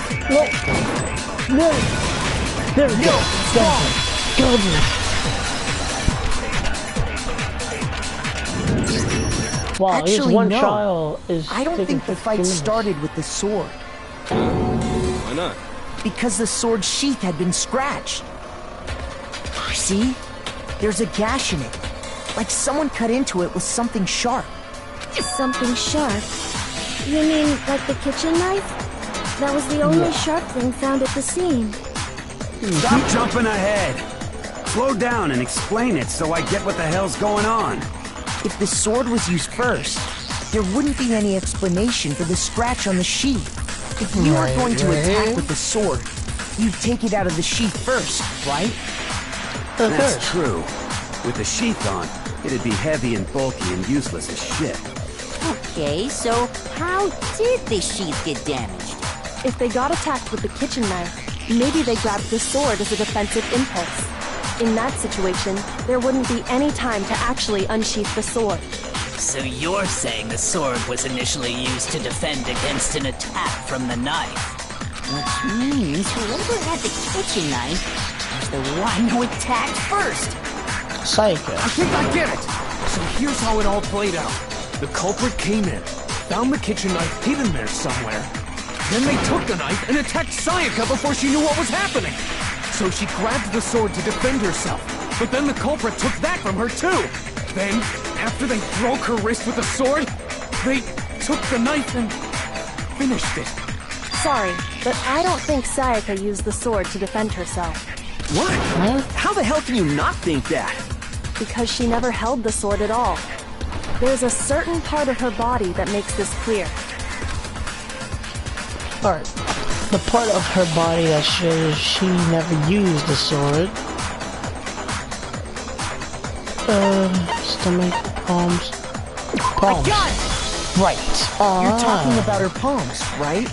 No. There we go. Wow, Actually, one no. trial is. I don't think the fight started with the sword. Why not? Because the sword sheath had been scratched. See? There's a gash in it. Like someone cut into it with something sharp. Something sharp? You mean like the kitchen knife? That was the only sharp thing found at the scene. Stop jumping ahead. Slow down and explain it so I get what the hell's going on. If the sword was used first, there wouldn't be any explanation for the scratch on the sheath. If you were going to attack with the sword, you'd take it out of the sheath first, right? That's true. With the sheath on, it'd be heavy and bulky and useless as shit. Okay, so how did the sheath get damaged? If they got attacked with the kitchen knife, maybe they grabbed the sword as a defensive impulse. In that situation, there wouldn't be any time to actually unsheath the sword. So you're saying the sword was initially used to defend against an attack from the knife? Which means whoever had the kitchen knife was the one who attacked first. Psycho. I think I get it. So here's how it all played out. The culprit came in, found the kitchen knife hidden there somewhere. Then they took the knife and attacked Sayaka before she knew what was happening. So she grabbed the sword to defend herself, but then the culprit took that from her too. Then, after they broke her wrist with the sword, they took the knife and finished it. Sorry, but I don't think Sayaka used the sword to defend herself. What? How the hell can you not think that? Because she never held the sword at all. There's a certain part of her body that makes this clear. Alright. The part of her body that shows she never used the sword. Stomach, palms. I got it! Right. You're talking about her palms, right?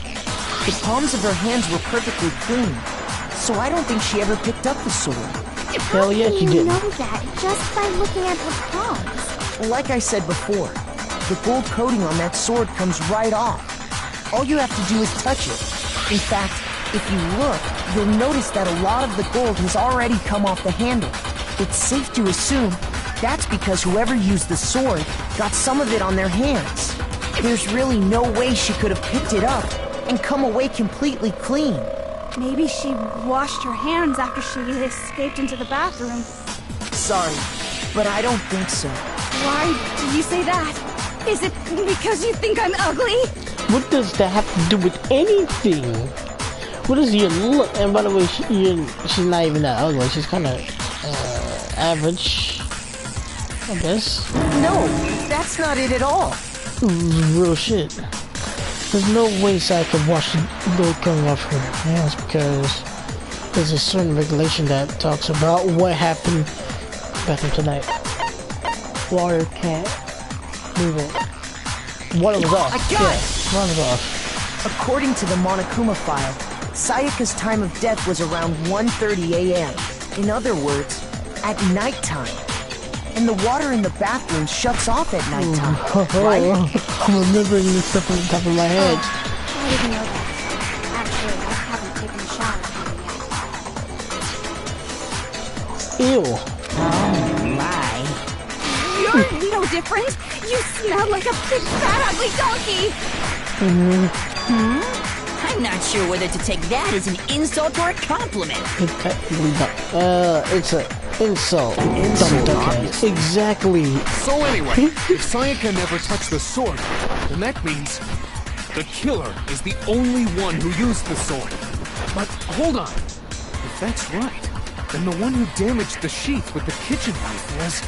The palms of her hands were perfectly clean, so I don't think she ever picked up the sword. Hell yeah, she did. How do you know that just by looking at her palms? Like I said before, the gold coating on that sword comes right off. All you have to do is touch it. In fact, if you look, you'll notice that a lot of the gold has already come off the handle. It's safe to assume that's because whoever used the sword got some of it on their hands. There's really no way she could have picked it up and come away completely clean. Maybe she washed her hands after she escaped into the bathroom. Sorry, but I don't think so. Why do you say that? Is it because you think I'm ugly? What does that have to do with anything? What is your look? And by the way, she's not even that ugly. She's kind of average, I guess. No, that's not it at all. Real shit. There's no way I could wash the gold coming off her hands because there's a certain regulation that talks about what happened back in tonight. Water can't move it. Water was off. I got it! Water was off. According to the Monokuma file, Sayaka's time of death was around 1:30 a.m. In other words, at nighttime. And the water in the bathroom shuts off at nighttime, right? I'm remembering this stuff on the top of my head. I didn't know that. Actually, I haven't taken a shower yet. Ew. Oh my. You're no different. You smell like a big fat ugly donkey. I'm not sure whether to take that as an insult or a compliment. It's an insult. Insult, exactly. So anyway, if Sayaka never touched the sword, then that means the killer is the only one who used the sword. But hold on. If that's right, then the one who damaged the sheath with the kitchen knife was...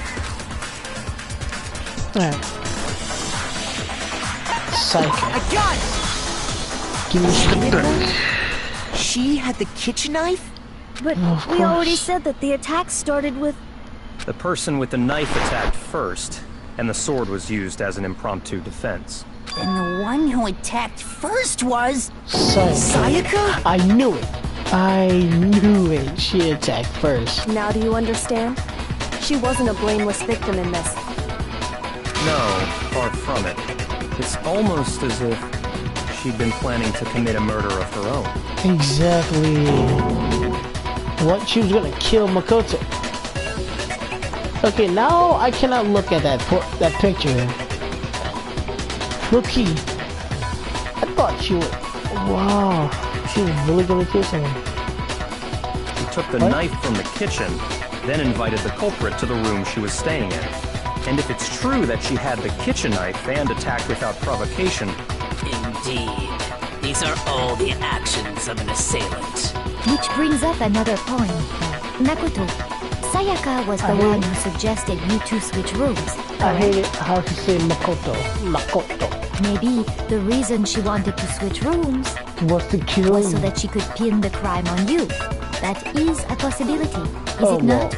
Sayaka. I got it! Give me strength. She had the kitchen knife? But we already said that the attack started with... The person with the knife attacked first, and the sword was used as an impromptu defense. And the one who attacked first was... Sayaka? I knew it. I knew it. She attacked first. Now do you understand? She wasn't a blameless victim in this. No, far from it. It's almost as if she'd been planning to commit a murder of her own. Exactly. What? She was gonna kill Makoto. Okay, now I cannot look at that picture. Look, I thought she was... Wow. She was really gonna kill someone. She took the knife from the kitchen, then invited the culprit to the room she was staying in. And if it's true that she had the kitchen knife and attacked without provocation... Indeed. These are all the actions of an assailant. Which brings up another point. Makoto, Sayaka was the one who suggested you two switch rooms. I hate it how to say Makoto. Makoto. Maybe the reason she wanted to switch rooms was to kill was so that she could pin the crime on you. That is a possibility, is it not?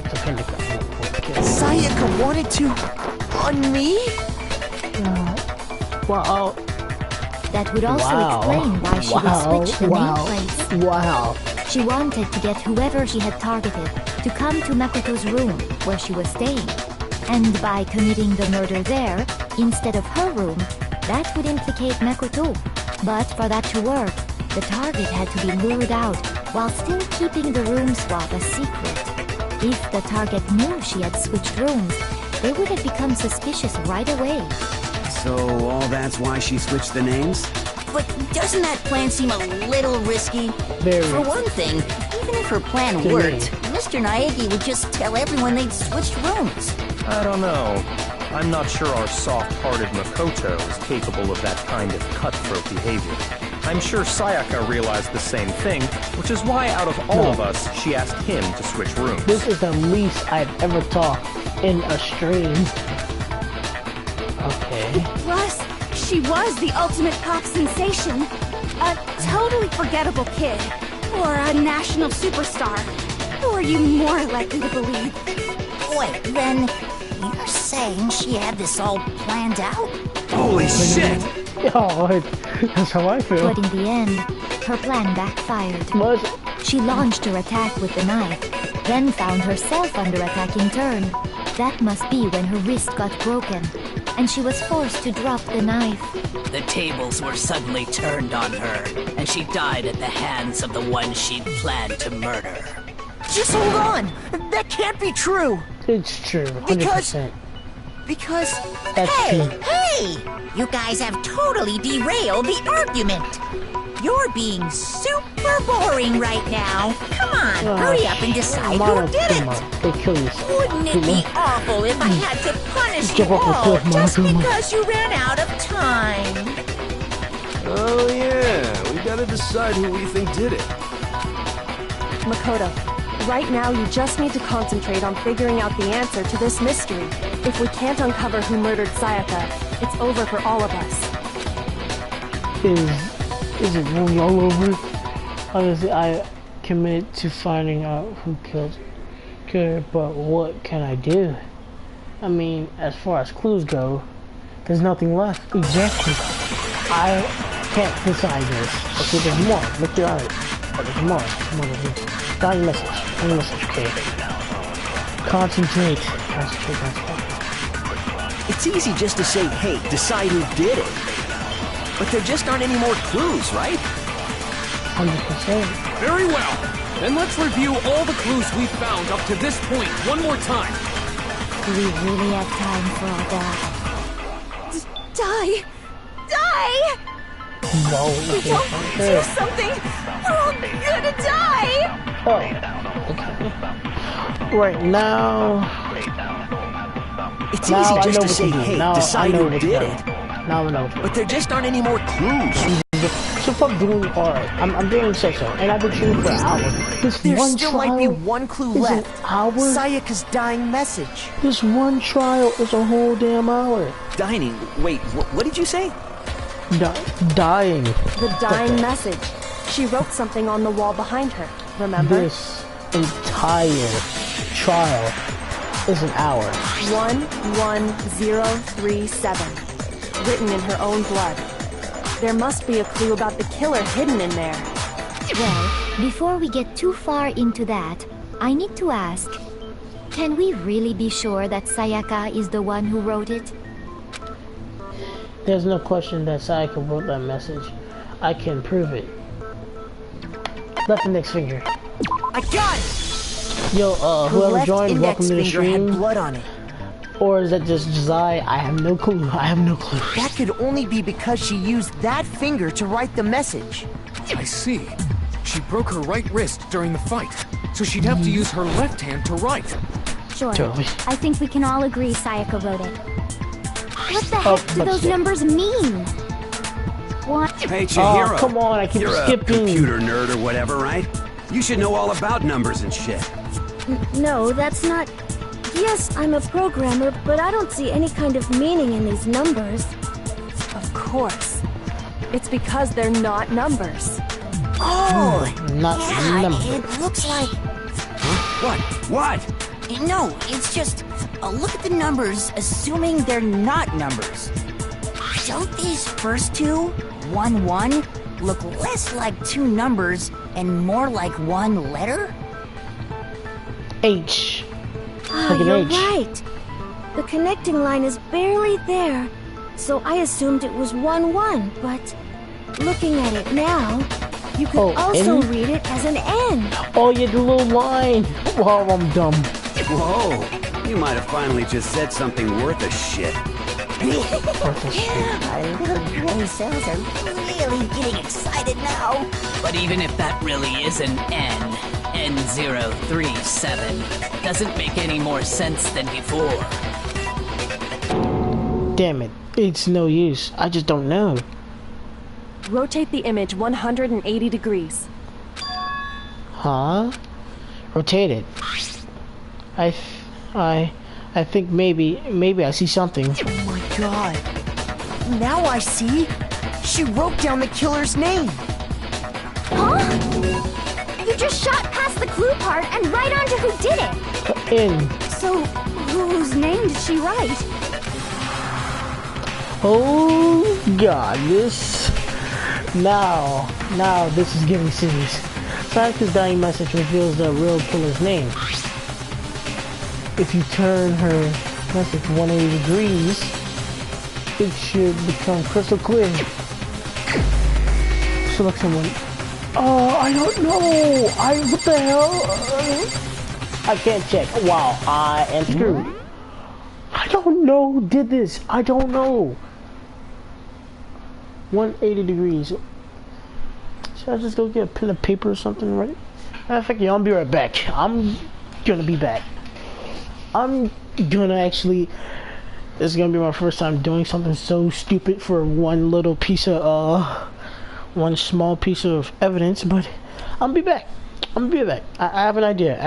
Sayaka wanted to... on me? Wow. That would also explain why she would switch the nameplates. Wow. She wanted to get whoever she had targeted to come to Makoto's room where she was staying. And by committing the murder there, instead of her room, that would implicate Makoto. But for that to work, the target had to be lured out while still keeping the room swap a secret. If the target knew she had switched rooms, they would have become suspicious right away. So all that's why she switched the names? But doesn't that plan seem a little risky? Very. For one thing, even if her plan worked, Mr. Naegi would just tell everyone they'd switched rooms. I don't know. I'm not sure our soft-hearted Makoto is capable of that kind of cutthroat behavior. I'm sure Sayaka realized the same thing, which is why out of all of us, she asked him to switch rooms. This is the least I've ever talked in a stream. Okay. Plus, she was the ultimate pop sensation. A totally forgettable kid. Or a national superstar. Who are you more likely to believe? Wait, then you're saying she had this all planned out? Holy shit! Oh, that's how I feel. But in the end, her plan backfired. She launched her attack with the knife, then found herself under attack in turn. That must be when her wrist got broken, and she was forced to drop the knife. The tables were suddenly turned on her, and she died at the hands of the one she'd planned to murder. Just hold on! That can't be true! It's true, 100%. Because... That's true. Hey! You guys have totally derailed the argument. You're being super boring right now. Come on, hurry up and decide who did it. Go kill yourself. Wouldn't it be awful if I had to punish you all just because you ran out of time? Oh yeah, we gotta decide who we think did it. Makoto, right now you just need to concentrate on figuring out the answer to this mystery. If we can't uncover who murdered Sayaka, it's over for all of us. Is it really all over? Honestly, I commit to finding out who killed her, but what can I do? I mean, as far as clues go, there's nothing left. Exactly. I can't decide this. Okay, there's more. Look at it. Oh, there's more. There's more. Got a message. Okay. Concentrate. It's easy just to say, hey, decide who did it. But there just aren't any more clues, right? 100%. Very well. Then let's review all the clues we've found up to this point one more time. Do we really have time for all that? Die! Die! No, We don't do something, we're all gonna die! Oh, okay. Right now... It's now easy I just know to what say, do. hey, Now decide I know who what did to it. do. Now I know what to do. But there just aren't any more clues. So if I'm doing alright, I'm doing so, and I've been shooting for an hour. There still might be one clue is left. an hour? Sayaka's dying message. This one trial is a whole damn hour. Dining? Wait, what did you say? Dying. The dying message. She wrote something on the wall behind her, remember? This entire trial is an hour. 11037. Written in her own blood. There must be a clue about the killer hidden in there. Well, before we get too far into that, I need to ask, can we really be sure that Sayaka is the one who wrote it? There's no question that Sayaka wrote that message. I can prove it. Left index finger. I got it! Yo, whoever joined, welcome to the stream. Had blood on it. Or is that just Josiah? I have no clue. I have no clue. That could only be because she used that finger to write the message. I see. She broke her right wrist during the fight, so she'd have to use her left hand to write. Sure. Totally. I think we can all agree Sayaka wrote it. What the Oh, heck do those numbers mean? What? Hey, Chihiro. Oh, come on, I keep You're skipping. a computer nerd or whatever, right? You should know all about numbers and shit. No, that's not... Yes, I'm a programmer, but I don't see any kind of meaning in these numbers. Of course. It's because they're not numbers. Oh! Not yeah, numbers. it looks like... Huh? What? No, it's just... look at the numbers, assuming they're not numbers. Don't these first two, 1, 1, look less like two numbers and more like one letter? H. Ah, Like an you're H. right. The connecting line is barely there, so I assumed it was 1, 1, but looking at it now, you could also N? read it as an N. Oh, yeah, the little line. Wow, I'm dumb. Whoa. You might have finally just said something worth a shit. Our little gray cells are really getting excited now. But even if that really is an N, N037, doesn't make any more sense than before. Damn it. It's no use. I just don't know. Rotate the image 180 degrees. Huh? Rotate it. I think maybe I see something. Oh my god. Now I see. She wrote down the killer's name. Huh? You just shot past the clue part and right onto who did it. In. So, whose name did she write? Oh god, this... Now this is getting serious. Sayaka's dying message reveals the real killer's name. If you turn her message 180 degrees, it should become crystal clear. Select someone. Oh, I don't know. What the hell? I can't check. Wow, I am screwed. I don't know who did this. I don't know. 180 degrees. Should I just go get a pen and paper or something, right? Matter of fact, yeah, I'll be right back. I'm gonna be back. I'm gonna actually... This is gonna be my first time doing something so stupid for one little piece of, one small piece of evidence, but I'll be back. I'm gonna be back. I have an idea.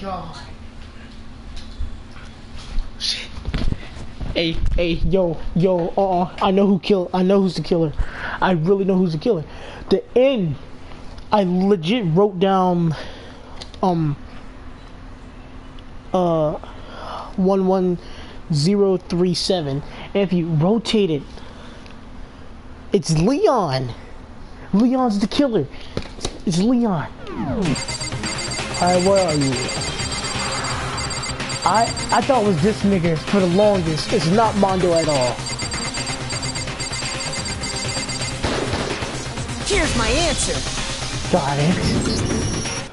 God. Shit. Hey, yo, I know who's the killer. I really know who's the killer. The end, I legit wrote down, 11037. And if you rotate it, it's Leon. Leon's the killer. It's Leon. Alright, where are you? I thought it was this nigga for the longest. It's not Mondo at all. Here's my answer. Got it.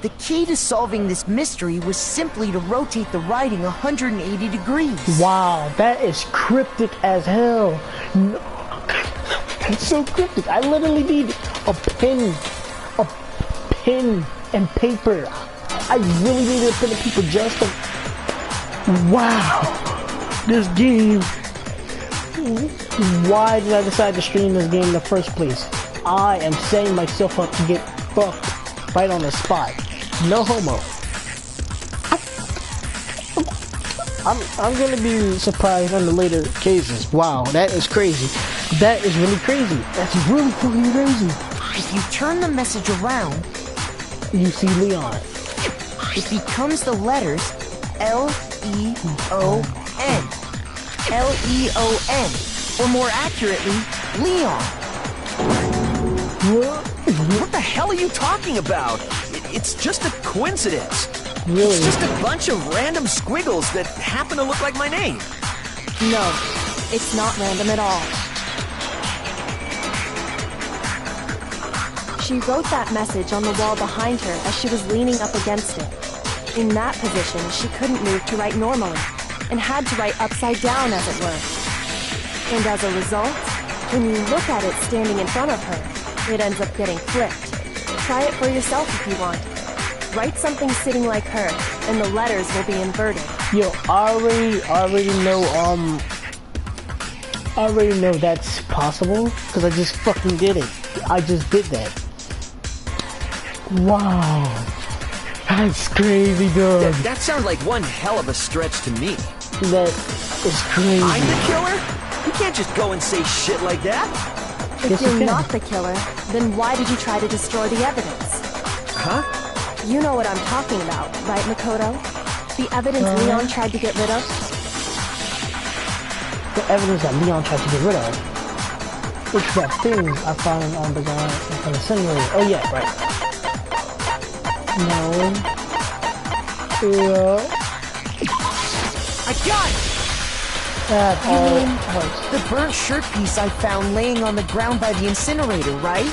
The key to solving this mystery was simply to rotate the writing 180 degrees. Wow, that is cryptic as hell. No. It's so cryptic. I literally need a pen and paper. I really needed a pen and paper just to... Wow. This game. Why did I decide to stream this game in the first place? I am setting myself up to get fucked right on the spot. No homo. I'm gonna be surprised on the later cases. Wow, that is crazy. That is really crazy. That's really fucking crazy. If you turn the message around, you see Leon. It becomes the letters L-E-O-N. L-E-O-N. Or more accurately, Leon. What the hell are you talking about? It's just a coincidence. Really? It's just a bunch of random squiggles that happen to look like my name. No, it's not random at all. She wrote that message on the wall behind her as she was leaning up against it. In that position, she couldn't move to write normally, and had to write upside down, as it were. And as a result, when you look at it standing in front of her, it ends up getting flipped. Try it for yourself if you want. Write something sitting like her, and the letters will be inverted. Yo, I already know that's possible, because I just fucking did it. I just did that. Wow. That's crazy, dude. That sounds like one hell of a stretch to me. That is crazy. I'm the killer? You can't just go and say shit like that. If you're not the killer, then why did you try to destroy the evidence? Huh? You know what I'm talking about, right, Makoto? The evidence Leon tried to get rid of? The evidence that Leon tried to get rid of? It's that thing I found on the ground in the simulator. Oh yeah, right. No. Yeah. I got it! You mean the burnt shirt piece I found laying on the ground by the incinerator, right?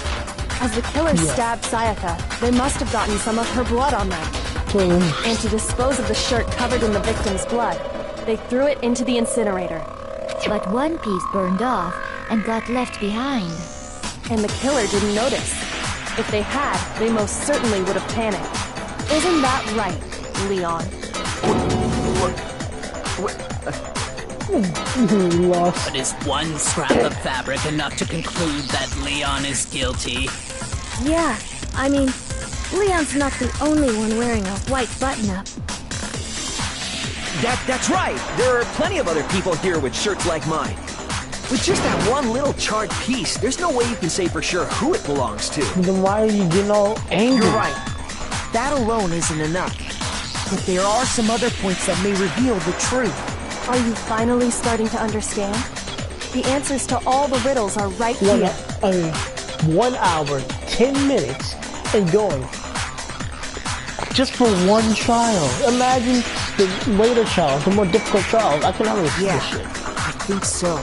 As the killer stabbed Sayaka, they must have gotten some of her blood on them. And to dispose of the shirt covered in the victim's blood, they threw it into the incinerator. But one piece burned off and got left behind. And the killer didn't notice. If they had, they most certainly would have panicked. Isn't that right, Leon? Lost. But is one scrap of fabric enough to conclude that Leon is guilty? Yeah, I mean, Leon's not the only one wearing a white button-up. That's right. There are plenty of other people here with shirts like mine. With just that one little charred piece, there's no way you can say for sure who it belongs to. Then why are you getting all angry? You're right. That alone isn't enough. But there are some other points that may reveal the truth. Are you finally starting to understand? The answers to all the riddles are right here. 1 hour, 10 minutes, and going. Just for one trial. Imagine the later trials, the more difficult trials. I can understand this shit. I think so.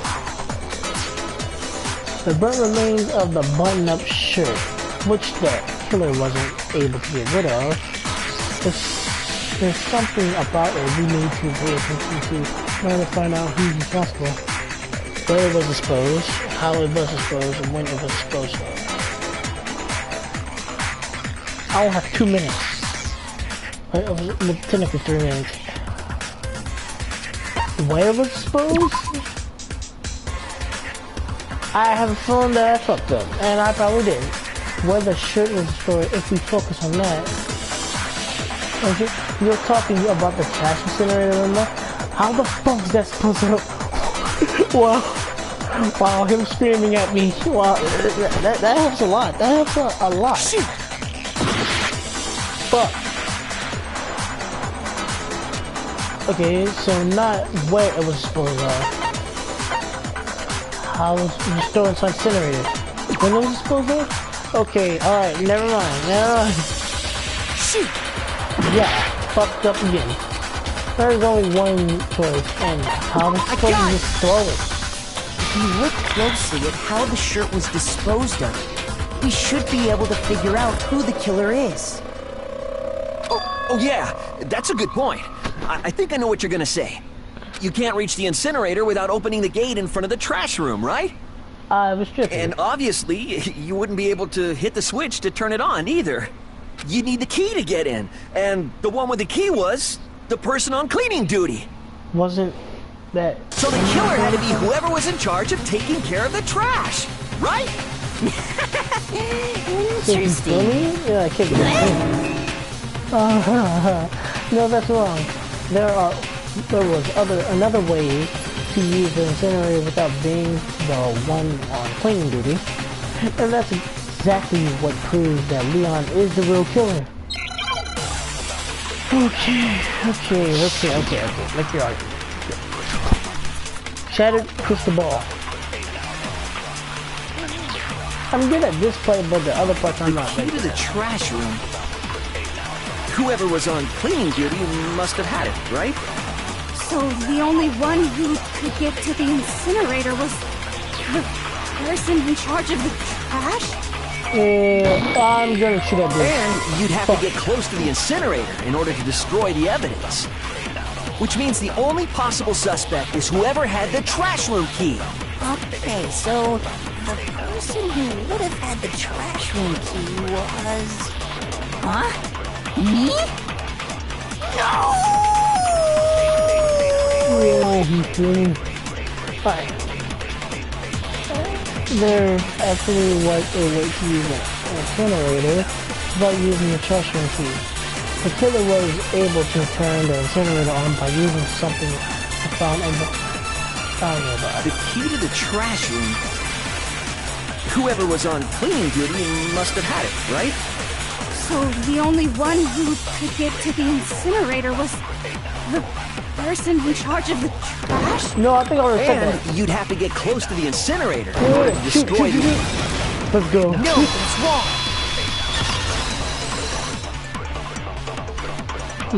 The burnt remains of the button-up shirt, which the killer wasn't able to get rid of. There's something about it we need to pay attention to, trying to find out who's responsible, where it was disposed, how it was disposed, and when it was disposed of. I will have 2 minutes. Technically 3 minutes. Where it was disposed? I have a feeling that I fucked up, and I probably did. Where the shirt was destroyed, if we focus on that. Okay, you're talking about the trash incinerator, remember? How the fuck is that supposed to... Wow, him screaming at me. Wow, that helps a lot. That helps a lot. Shoot. Fuck. Okay, so not where it was supposed to go. How was you storing some incinerator? When it was supposed to? Okay, alright, never mind. Shoot! Yeah, fucked up again. There's only one choice, and how was supposed to just throw it? If you look closely at how the shirt was disposed of, we should be able to figure out who the killer is. Oh yeah, that's a good point. I think I know what you're gonna say. You can't reach the incinerator without opening the gate in front of the trash room, right? It was tricky. And obviously, you wouldn't be able to hit the switch to turn it on either. You'd need the key to get in, and the one with the key was the person on cleaning duty. Wasn't that... So the killer had to be whoever was in charge of taking care of the trash, right? Interesting. Yeah, I can't no, that's wrong. There was another way to use the incinerator without being the one on cleaning duty, and that's exactly what proves that Leon is the real killer. Okay. Make your argument. Shattered crystal ball. I'm good at this part, but the other parts I'm not. The key to the trash room. Whoever was on cleaning duty must have had it, right? So the only one who could get to the incinerator was the person in charge of the trash? I'm gonna shoot at this. And you'd have to get close to the incinerator in order to destroy the evidence. Which means the only possible suspect is whoever had the trash room key. Okay, so the person who would have had the trash room key was... Huh? Me? No! Really? Alright. There actually was a way to use an incinerator without using the trash room key. The killer was able to turn the incinerator on by using something found nearby. The key to the trash room? Whoever was on cleaning duty must have had it, right? So the only one who could get to the incinerator was the person in charge of the trash? No, I think I already said that. And you'd have to get close to the incinerator in order order to destroy the... Let's go. No, that's wrong.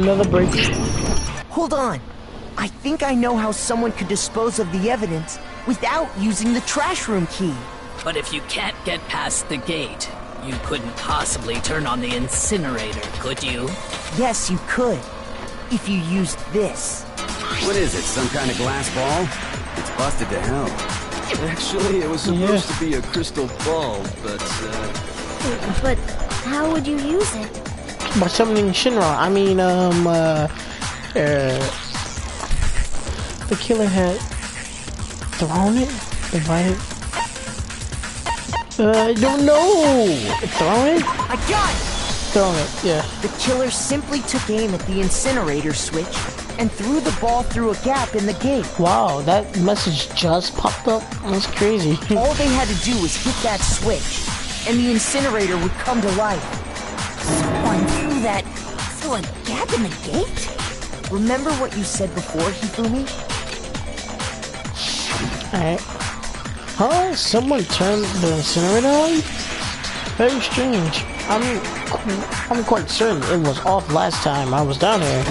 Another break. Hold on. I think I know how someone could dispose of the evidence without using the trash room key. But if you can't get past the gate, you couldn't possibly turn on the incinerator, could you? Yes, you could. If you used this. What is it, some kind of glass ball? It's busted to hell. Actually, it was supposed to be a crystal ball, but... But how would you use it? By summoning Shinra. I mean, the killer had thrown it? Divided? I don't know! Thrown it? I got it! Thrown it, yeah. The killer simply took aim at the incinerator switch and threw the ball through a gap in the gate. Wow, that message just popped up? That's crazy. All they had to do was hit that switch, and the incinerator would come to life. Someone threw that through a gap in the gate? Remember what you said before, Hifumi? Alright. Huh? Someone turned the incinerator on? Very strange. I'm quite certain it was off last time I was down here.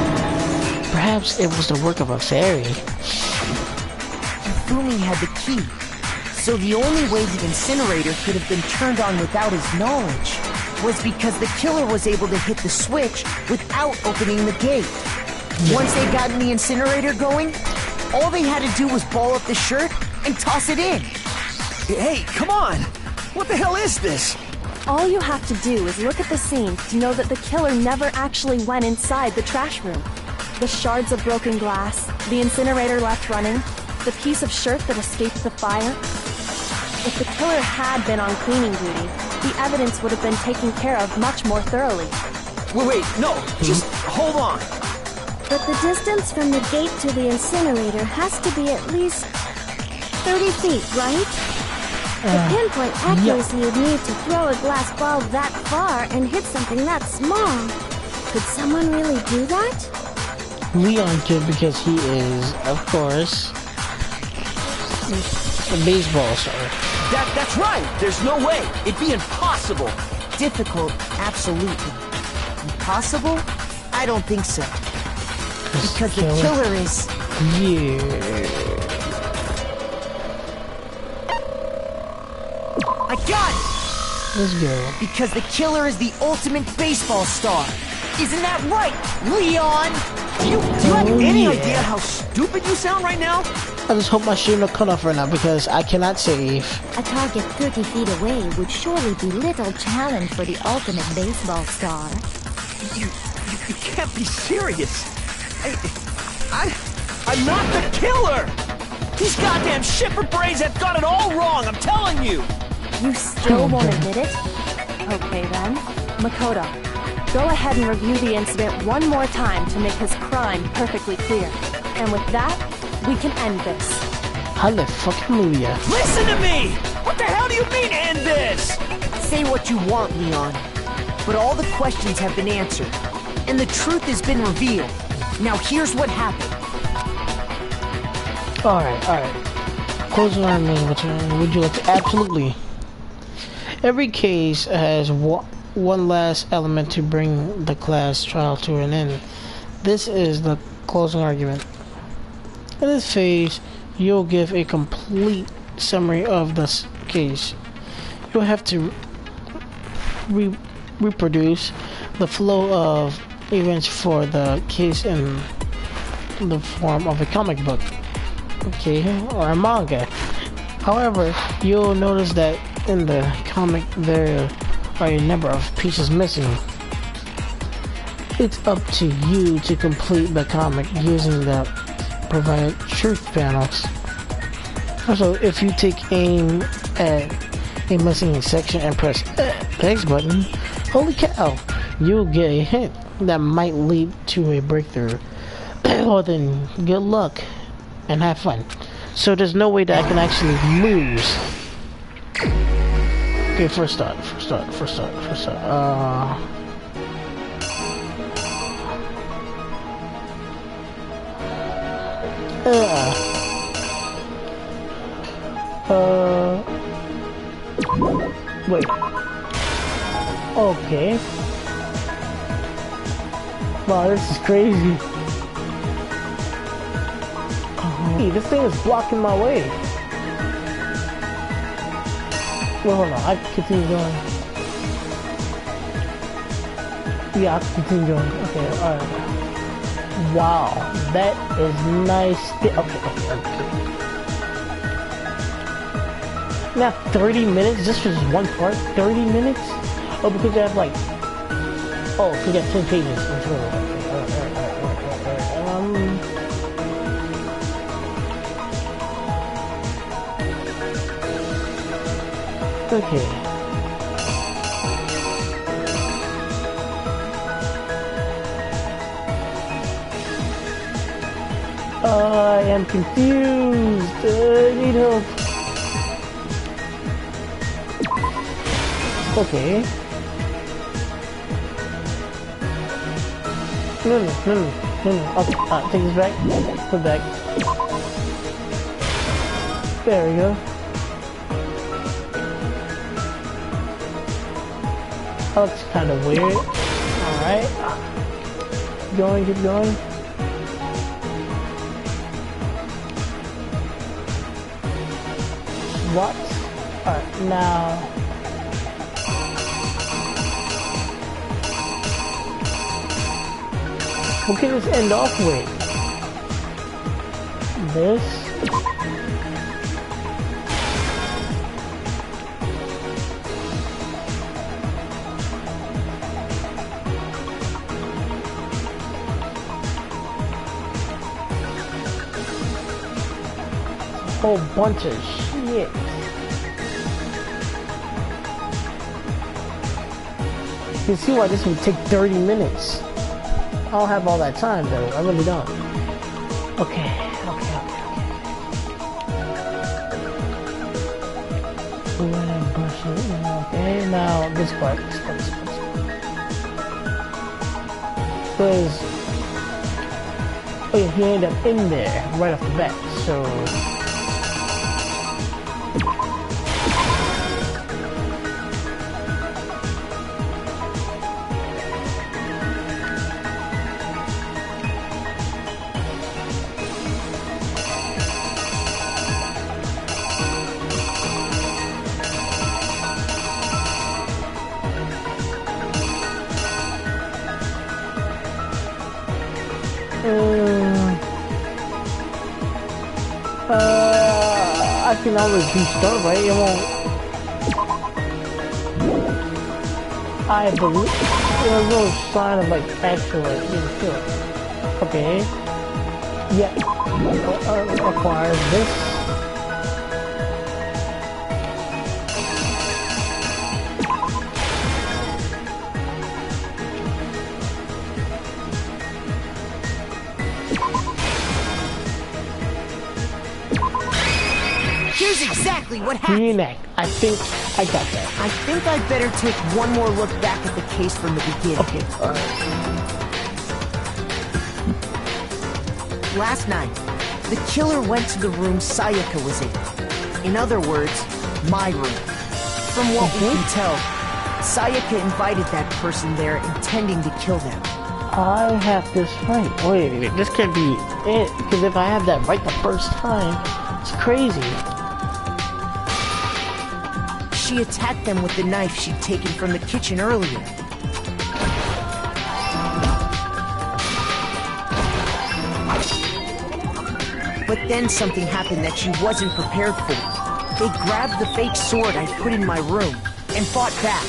Perhaps it was the work of a fairy. Hifumi had the key, so the only way the incinerator could have been turned on without his knowledge was because the killer was able to hit the switch without opening the gate. Once they got the incinerator going, all they had to do was ball up the shirt and toss it in. Hey, come on! What the hell is this? All you have to do is look at the scene to know that the killer never actually went inside the trash room. The shards of broken glass, the incinerator left running, the piece of shirt that escaped the fire. If the killer had been on cleaning duty, the evidence would have been taken care of much more thoroughly. Wait, no, just hold on. But the distance from the gate to the incinerator has to be at least 30 feet, right? The pinpoint accuracy you'd need to throw a glass ball that far and hit something that small. Could someone really do that? Leon could, because he is, of course, a baseball star. That's right. There's no way. It'd be impossible. Difficult, absolutely. Impossible? I don't think so. Because the killer is... Yeah. I got it! Let's go. Because the killer is the ultimate baseball star. Isn't that right, Leon? Do you have any idea how stupid you sound right now? I just hope my stream don't cut off right now because I cannot save. A target 30 feet away would surely be little challenge for the ultimate baseball star. You can't be serious. I'm not the killer! These goddamn shipper brains have got it all wrong, I'm telling you! You still won't admit it? Okay then. Makoto, go ahead and review the incident one more time to make his crime perfectly clear. And with that, we can end this. Hallelujah. Listen to me! What the hell do you mean, end this? Say what you want, Leon. But all the questions have been answered. And the truth has been revealed. Now here's what happened. Alright. Closing argument, which would you like to? Absolutely. Every case has one last element to bring the class trial to an end. This is the closing argument. In this phase, you'll give a complete summary of this case. You'll have to reproduce the flow of events for the case in the form of a comic book, okay, or a manga. However, you'll notice that in the comic there are a number of pieces missing. It's up to you to complete the comic using the provided truth panels. Also, if you take aim at a missing section and press the X button, holy cow, you'll get a hint that might lead to a breakthrough. Well then, good luck and have fun. So there's no way that I can actually lose. Okay, first start. Wait. Okay. Wow, this is crazy. Hey, this thing is blocking my way. Well, hold on, I can continue going. Yeah, I can continue going. Okay, alright. Wow, that is nice. Okay. Now 30 minutes just for this one part? 30 minutes? Oh, because I have like... Oh, because I have 10 pages in total. Okay. I am confused. I need help. Okay. No. Okay, take this back. Put it back. There we go. That looks kind of weird. Alright. Keep going. What? Alright, now... What can this end off with? This? Whole bunch of shit. can see why this would take 30 minutes. I don't have all that time though, I really don't. Okay. Okay, now this part. Because, oh yeah, he ended up in there right off the bat, so... I can always restart, right? It won't. I believe there's no sign of like actual being killed. Okay. Yeah. Acquire this. Here's exactly what happened. Reenact. I think I got that. I think I'd better take one more look back at the case from the beginning. Okay, alright. Last night, the killer went to the room Sayaka was in. In other words, my room. From what we can tell, Sayaka invited that person there intending to kill them. I have this right. Wait, this can't be it. Because if I have that right the first time, it's crazy. She attacked them with the knife she'd taken from the kitchen earlier. But then something happened that she wasn't prepared for. They grabbed the fake sword I put in my room and fought back.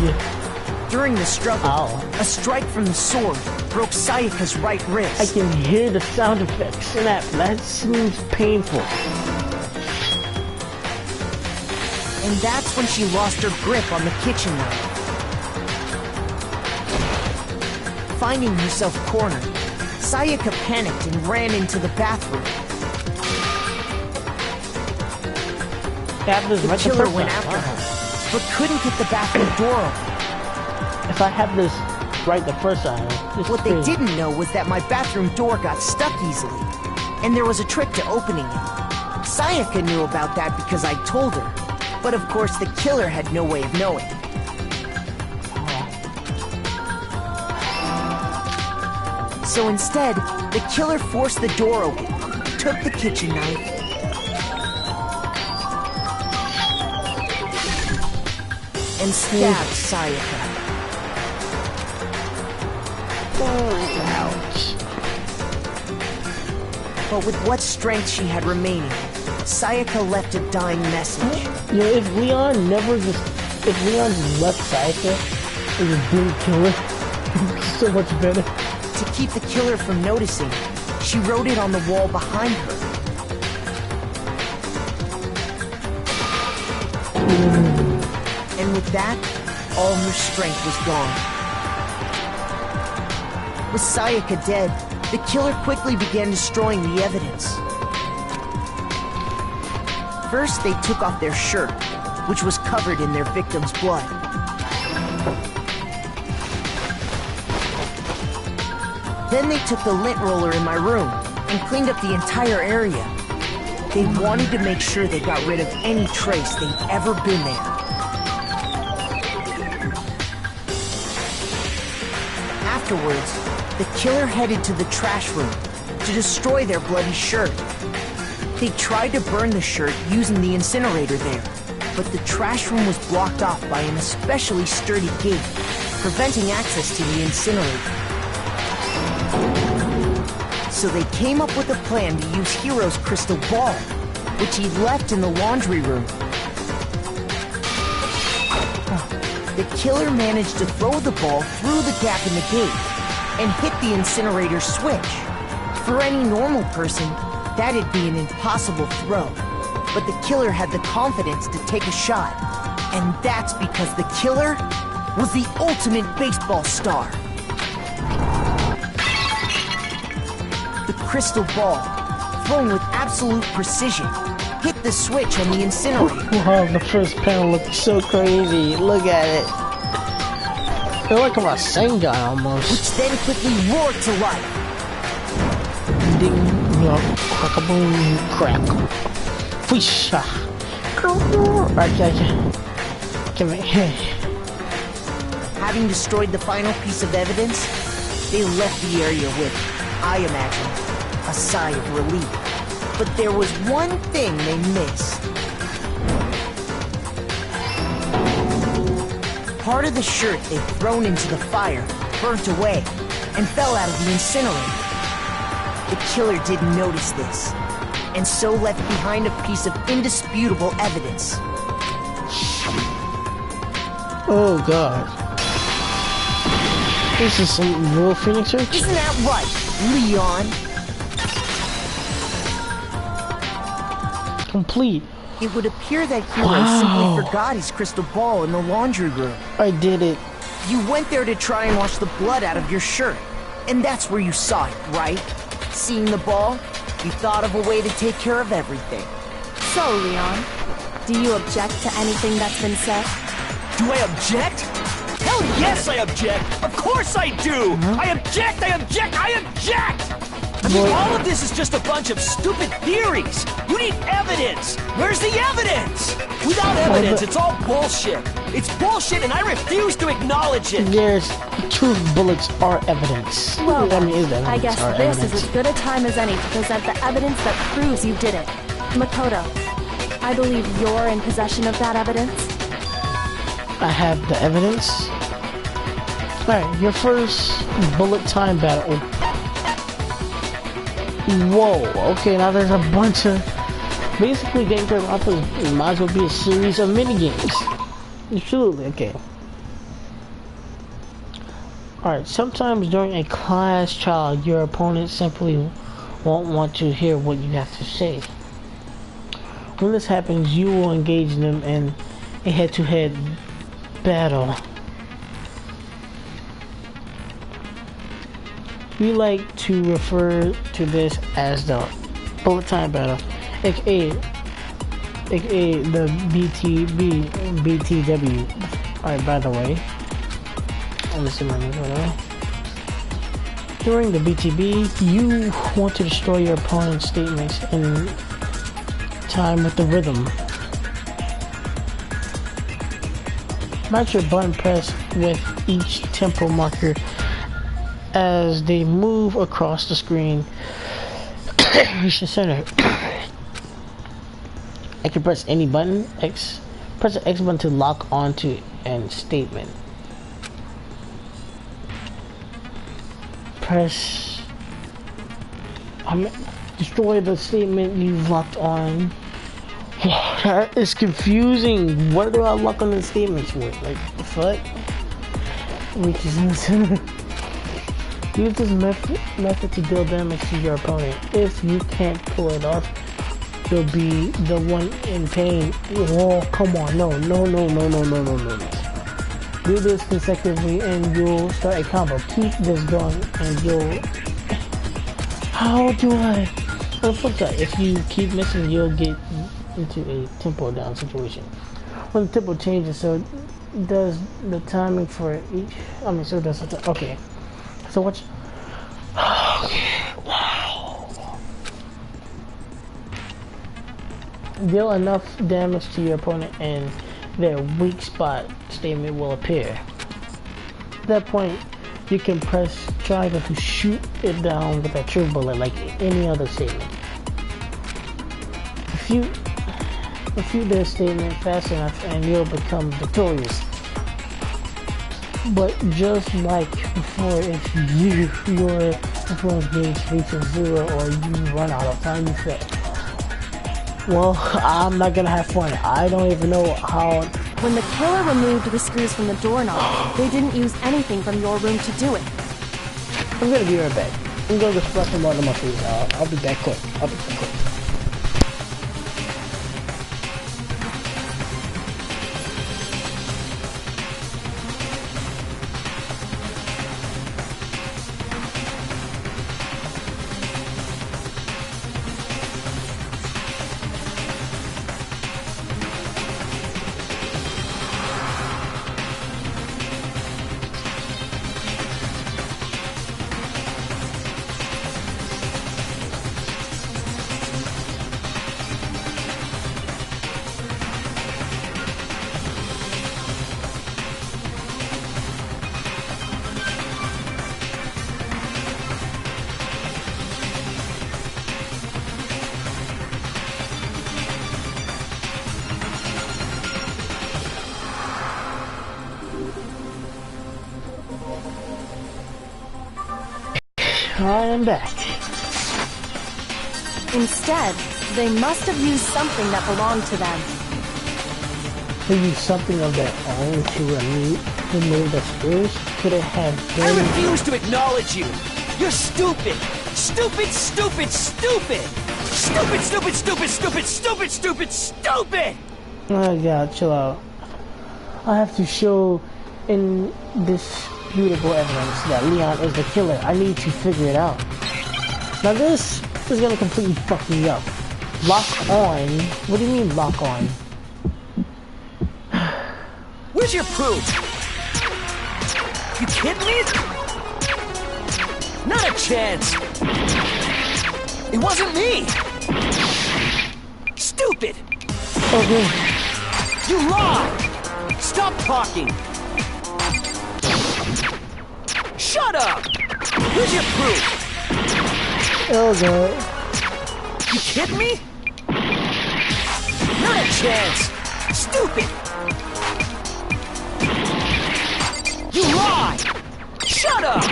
Yeah. During the struggle, a strike from the sword broke Sayaka's right wrist. I can hear the sound effects in that. That seems painful. And that's when she lost her grip on the kitchen knife. Finding herself cornered, Sayaka panicked and ran into the bathroom. The killer went after her, but couldn't get the bathroom door open. If I have this right the first time, what they didn't know was that my bathroom door got stuck easily, and there was a trick to opening it. Sayaka knew about that because I told her. But of course, the killer had no way of knowing. So instead, the killer forced the door open, took the kitchen knife, and stabbed Sayaka. Ouch. But with what strength she had remaining, Sayaka left a dying message. You know, if Leon just left Sayaka and just didn't kill her, it would be so much better. To keep the killer from noticing, she wrote it on the wall behind her. And with that, all her strength was gone. With Sayaka dead, the killer quickly began destroying the evidence. First, they took off their shirt, which was covered in their victim's blood. Then they took the lint roller in my room and cleaned up the entire area. They wanted to make sure they got rid of any trace they'd ever been there. Afterwards, the killer headed to the trash room to destroy their bloody shirt. They tried to burn the shirt using the incinerator there, but the trash room was blocked off by an especially sturdy gate, preventing access to the incinerator. So they came up with a plan to use Hiro's crystal ball, which he'd left in the laundry room. The killer managed to throw the ball through the gap in the gate and hit the incinerator switch. For any normal person, that'd be an impossible throw, but the killer had the confidence to take a shot. And that's because the killer was the ultimate baseball star. The crystal ball, thrown with absolute precision, hit the switch on the incinerator. Wow, the first panel looks so crazy. Look at it. They're like a Rasengan almost. Which then quickly roared to life. Ding, crack-a-boom, crack. Fisha. Okay. Come here. Having destroyed the final piece of evidence, they left the area with, I imagine, a sigh of relief. But there was one thing they missed. Part of the shirt they'd thrown into the fire burnt away and fell out of the incinerator. The killer didn't notice this, and so left behind a piece of indisputable evidence. Oh god. This is some real Phoenix search? Isn't that right, Leon? Complete. It would appear that hero simply forgot his crystal ball in the laundry room. I did it. You went there to try and wash the blood out of your shirt. And that's where you saw it, right? Seeing the ball, you thought of a way to take care of everything. So, Leon, do you object to anything that's been said? Do I object? Hell yes, I object! Of course I do! I object! I object! I object! I mean, all of this is just a bunch of stupid theories! You need evidence! Where's the evidence? Without evidence, it's all bullshit! It's bullshit and I refuse to acknowledge it! Yes, truth bullets are evidence. Well, I mean, is evidence I guess are this evidence. is as good a time as any to present the evidence that proves you did it. Makoto, I believe you're in possession of that evidence. I have the evidence. Alright, your first bullet time battle. Whoa, okay, now there's a bunch of... Basically, Dangronpa might as well be a series of minigames. Absolutely, okay. Alright, sometimes during a class trial, your opponent simply won't want to hear what you have to say. When this happens, you will engage them in a head-to-head battle. We like to refer to this as the bullet time battle, aka the BTW. Alright, by the way, I'm assuming whatever. During the BTB, you want to destroy your opponent's statements in time with the rhythm. Match your button press with each tempo marker as they move across the screen. Reach the center. I can press any button. Press the X button to lock onto a statement. Press destroy the statement you've locked on. That is confusing. What do I lock on the statements with? Like, the fuck? Which is insane. Use this method to deal damage to your opponent. If you can't pull it off, you'll be the one in pain. Oh, come on. No. Do this consecutively and you'll start a combo. Keep this going and you'll... How do I... On the flip side, if you keep missing, you'll get into a tempo down situation. When the tempo changes, so does the timing for each... I mean, so does the... Okay. So what's... Okay, wow. Deal enough damage to your opponent and their weak spot statement will appear. At that point, you can press triangle to shoot it down with a true bullet like any other statement. If you do a statement fast enough and you'll become victorious. But just like before, if your influence gauge reaches 0 or you run out of time, you fail. Well, I'm not gonna have fun. I don't even know how... When the killer removed the screws from the doorknob, they didn't use anything from your room to do it. I'm gonna be right back. I'm gonna go splash some water on my face. I'll be back quick. I am back. Instead, they must have used something that belonged to them. They used something of their own to remove the screws? Could it have been... I refuse to acknowledge you! You're stupid! Stupid, stupid, stupid! Stupid, stupid, stupid, stupid, stupid, stupid, stupid! Oh god, chill out. I have to show indisputable evidence that Leon is the killer. I need to figure it out. Now this is gonna completely fuck me up. Lock on? What do you mean lock on? Where's your proof? You kidding me? Not a chance! It wasn't me! Stupid! Okay. You lied! Stop talking! Shut up! Where's your proof? Oh god. You kidding me? Not a chance! Stupid! You lied! Shut up!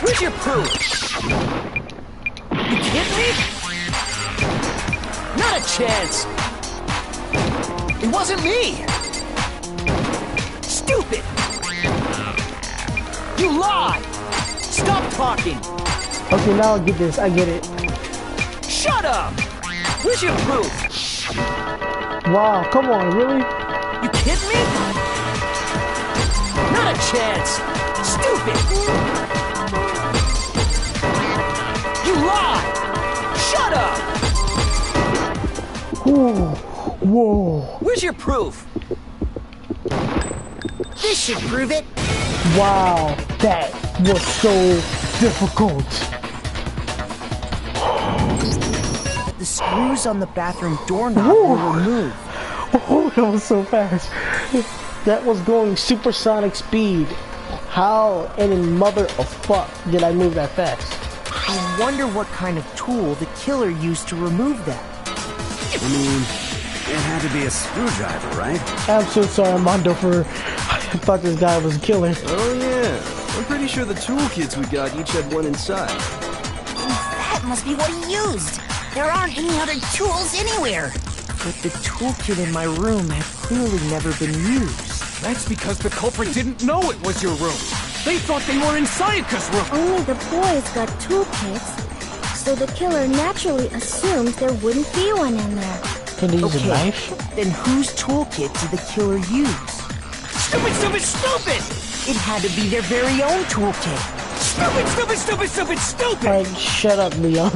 Where's your proof? You kidding me? Not a chance! It wasn't me! Stupid! You lied! Stop talking! Okay, now I get this. I get it. Shut up! Where's your proof? Wow, come on, really? You kidding me? Not a chance! Stupid! You lied! Shut up! Whoa, whoa. Where's your proof? This should prove it. Wow, that was so difficult. The screws on the bathroom doorknob were removed. Oh, that was so fast. That was going supersonic speed. How in the mother of fuck did I move that fast? I wonder what kind of tool the killer used to remove that. I mean, it had to be a screwdriver, right? I'm so sorry, Armando, for... I thought this guy was a killer. Oh yeah, I'm pretty sure the toolkits we got each had one inside. That must be what he used. There aren't any other tools anywhere. But the toolkit in my room had clearly never been used. That's because the culprit didn't know it was your room. They thought they were in Sayaka's room. Only the boys got toolkits, so the killer naturally assumed there wouldn't be one in there. Did he use a knife? Then whose toolkit did the killer use? Stupid, stupid, stupid! It had to be their very own toolkit. Stupid, stupid, stupid, stupid, stupid! Alright, shut up, Leon.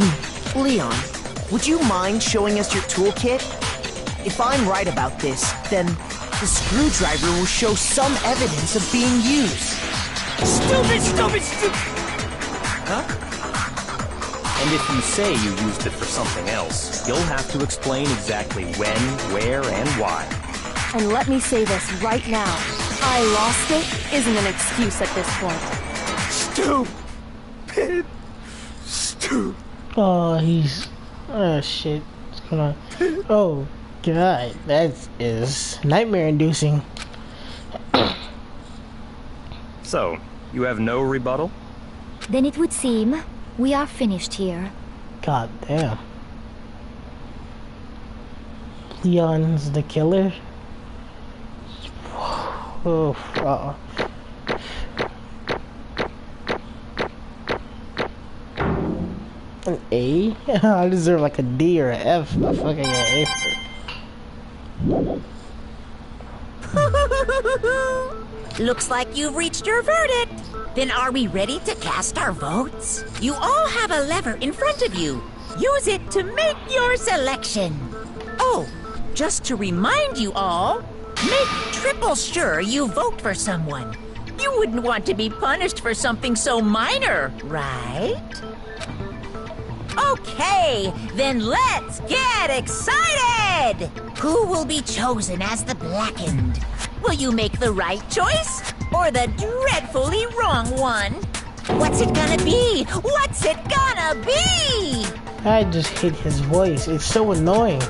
Leon, would you mind showing us your toolkit? If I'm right about this, then the screwdriver will show some evidence of being used. Stupid, stupid, stupid! Huh? And if you say you used it for something else, you'll have to explain exactly when, where, and why. And let me say this right now. I lost it isn't an excuse at this point. Stupid. Stupid. Oh, he's... Oh, shit. What's going on? Oh, God. That is nightmare-inducing. So, you have no rebuttal? Then it would seem we are finished here. God damn. Leon's the killer? Oh, an A? I deserve like a D or an F. I fucking got an A. Looks like you've reached your verdict. Then are we ready to cast our votes? You all have a lever in front of you. Use it to make your selection. Oh, just to remind you all, make triple sure you vote for someone. You wouldn't want to be punished for something so minor, right? Okay, then let's get excited! Who will be chosen as the Blackened? Will you make the right choice or the dreadfully wrong one? What's it gonna be? What's it gonna be? I just hate his voice. It's so annoying.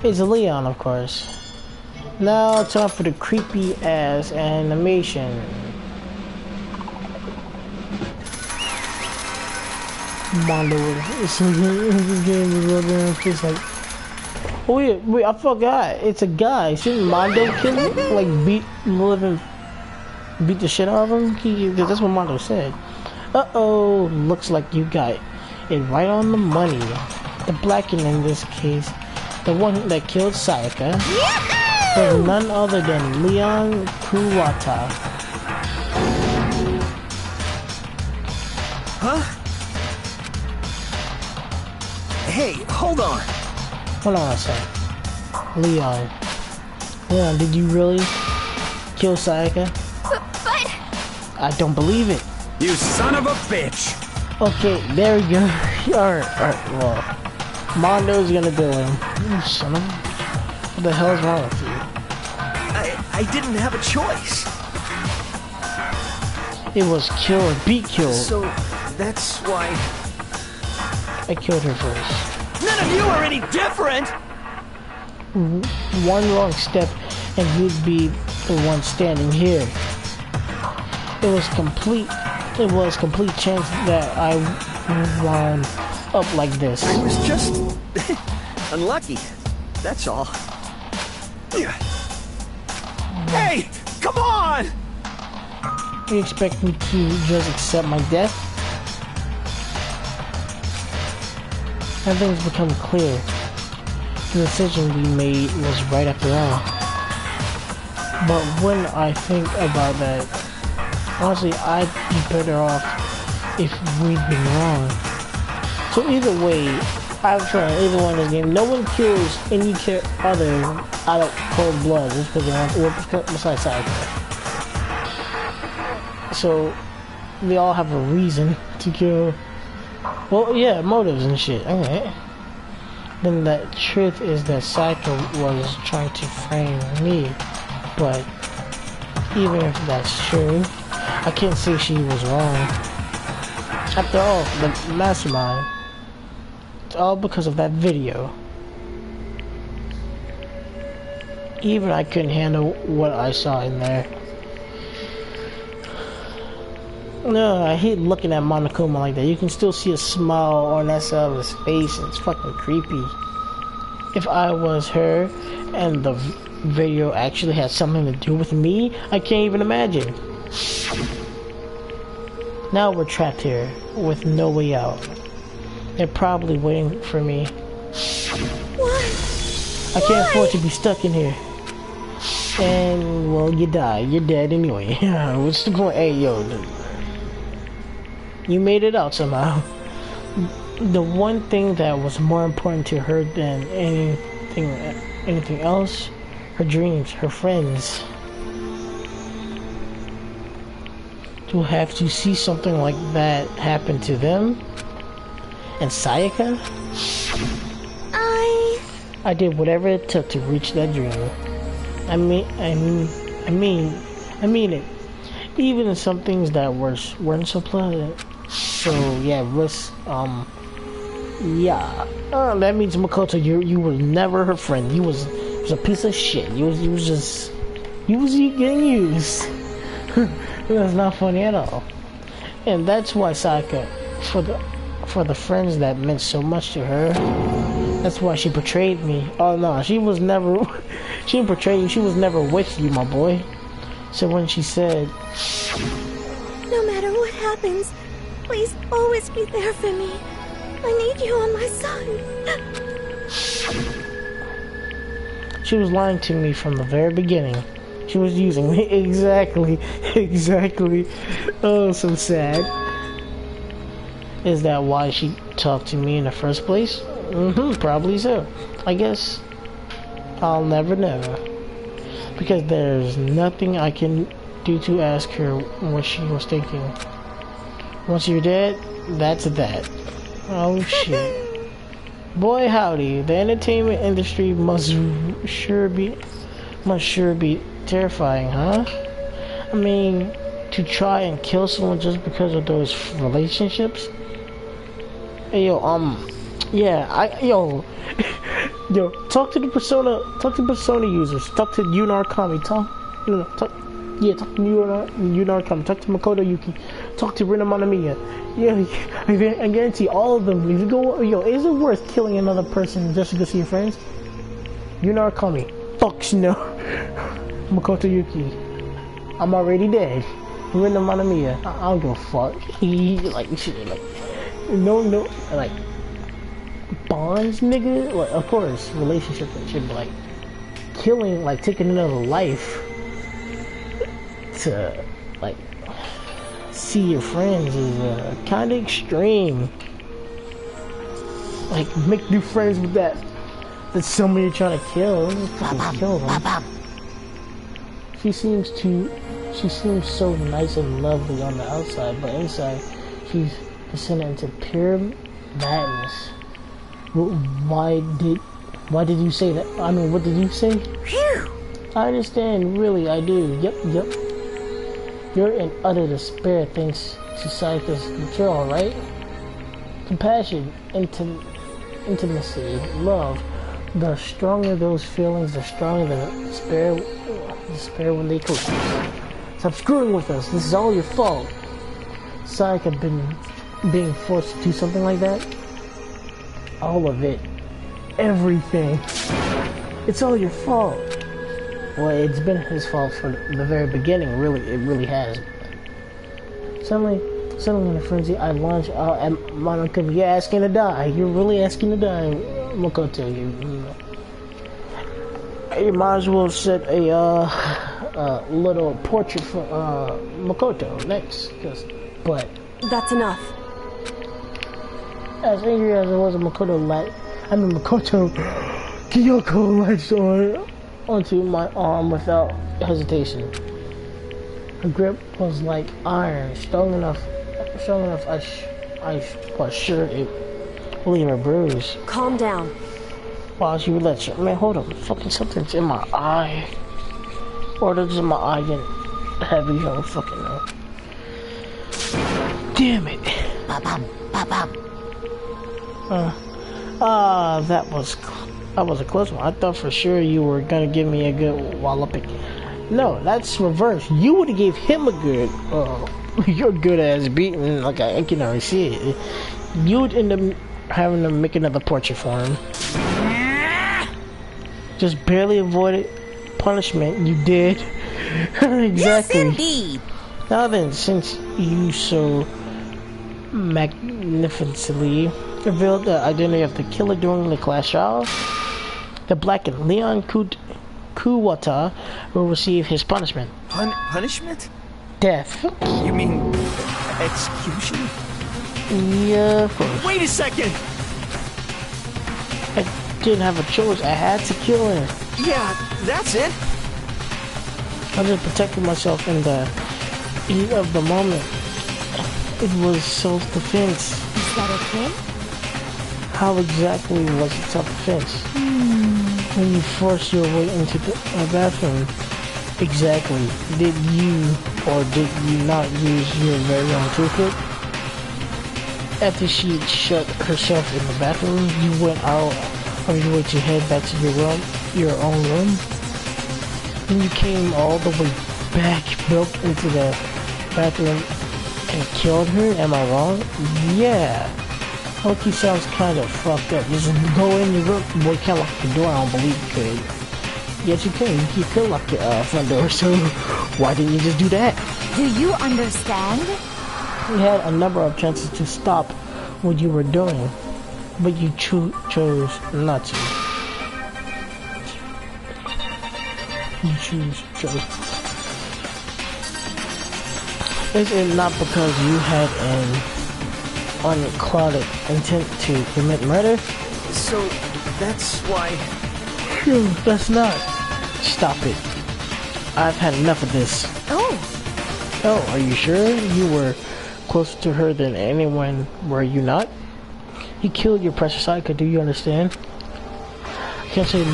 It's Leon, of course. Now time for the creepy ass animation. Mondo, this game is real damn face like. Oh wait, I forgot. It's a guy. Shouldn't Mondo kill him? Like beat the shit out of him? Because that's what Mondo said. Uh-oh, looks like you got it right on the money. The Blacken in this case, the one that killed Sayaka, was none other than Leon Kuwata. Huh? Hey, hold on. Hold on a sec. Leon, did you really kill Sayaka? But... I don't believe it. You son of a bitch! Okay, there we go. Alright, well. Mondo's gonna do him. You son of a... What the hell is wrong with you? I didn't have a choice. It was kill or be killed. So, that's why... I killed her first. None of you are any different! One wrong step and you'd be the one standing here. It was complete chance that I wound up like this. I was just unlucky. That's all. Hey, come on! You expect me to just accept my death? Everything's become clear. The decision we made was right after all. But when I think about that, honestly, I'd be better off if we'd been wrong. So either way, I've tried either one in this game. No one kills any other out of cold blood just because they want, or besides Sayaka. So they all have a reason to kill. Well, yeah, motives and shit. Okay. Then the truth is that Sayaka was trying to frame me, but even if that's true, I can't say she was wrong. After all, the mastermind. It's all because of that video. Even I couldn't handle what I saw in there. No, I hate looking at Monokuma like that. You can still see a smile on that side of his face, and it's fucking creepy. If I was her, and the video actually had something to do with me, I can't even imagine. Now we're trapped here, with no way out. They're probably waiting for me. What? I can't afford to be stuck in here. And, well, you die. You're dead anyway. What's the point? Hey, yo. You made it out somehow. The one thing that was more important to her than anything else, her dreams, her friends. To have to see something like that happen to them, and Sayaka. I did whatever it took to reach that dream. I mean it. Even in some things that weren't so pleasant. So yeah, that means Makoto, you were never her friend. You was a piece of shit. You was getting used. That's not funny at all. And that's why Sayaka, for the friends that meant so much to her, that's why she betrayed me. Oh no, she didn't betray you. She was never with you, my boy. So when she said, no matter what happens, please always be there for me. I need you on my side. She was lying to me from the very beginning. She was using me. Exactly. Oh, so sad. Is that why she talked to me in the first place? Probably so. I guess I'll never know. Because there's nothing I can do to ask her what she was thinking. Once you're dead, that's that. Oh shit. Boy howdy, the entertainment industry must sure be terrifying, huh? I mean, to try and kill someone just because of those relationships? Hey, yo, Yo, talk to the persona users. Talk to Yunar Kami. Talk to Yunar Kami. Talk to Makoto Yuki. Talk to Rina Manamiya. Yeah, I guarantee all of them. If you go, yo, is it worth killing another person just to go see your friends? Yunar Kami. Fuck no. Makoto Yuki. I'm already dead. Rina Manamiya. I don't give a fuck. Like shit, like no, like bonds, nigga. Like, of course, relationship and shit, but like killing, like taking another life to like see your friends is kind of extreme. Like make new friends with that somebody you're trying to kill. Kill them. She seems so nice and lovely on the outside, but inside she's descended into pure madness. Why did you say that? I mean, what did you say? Phew. I understand, really, I do. Yep. You're in utter despair thanks to Sayaka's betrayal, right? Compassion, intimacy, love. The stronger those feelings, the stronger the despair when they collapse. Stop screwing with us. This is all your fault. Sayaka being forced to do something like that. All of it. Everything. It's all your fault. Well, it's been his fault from the very beginning, really. It really has. Suddenly in a frenzy, I launch out at Monica. You're asking to die. You're really asking to die, Makoto. You might as well set a little portrait for Makoto next. But that's enough. As angry as it was, Kyoko latched onto my arm without hesitation. Her grip was like iron, strong enough I was sure it would leave her bruised. Calm down. While she would let you, man, hold on, fucking something's in my eye. Or does my eye get heavy? I don't fucking know. Damn it. That was a close one. I thought for sure you were gonna give me a good walloping. No, that's reverse. You would have gave him a good, you're good ass beating. Like I can already see it. You would end up having to make another portrait for him. Just barely avoided punishment. You did. Exactly. Yes, indeed. Now then, since you so magnificently revealed the identity of the killer during the class trial, the blackened Leon Kuwata will receive his punishment. Punishment? Death. You mean execution? Yeah, of course. Wait a second! I didn't have a choice. I had to kill him. Yeah, that's it. I just protected myself in the heat of the moment. It was self-defense. Is that okay? How exactly was it self-defense? When you forced your way into the bathroom, exactly. Did you or did you not use your very own toolkit? After she had shut herself in the bathroom, you went out of your way to head back to your own room. Then you came all the way back, broke into the bathroom, and killed her? Am I wrong? Yeah. Loki sounds kind of fucked up. Just go in your room. Boy, can't lock the door. I don't believe you could. Yes, you can. You could lock your front door. So why didn't you just do that? Do you understand? You had a number of chances to stop what you were doing, but you chose not to. You chose. Is it not because you had an unclouded intent to commit murder? So, that's why... That's not. Stop it. I've had enough of this. Oh, are you sure? You were closer to her than anyone, were you not? You killed your precious Sayaka, do you understand? I can't say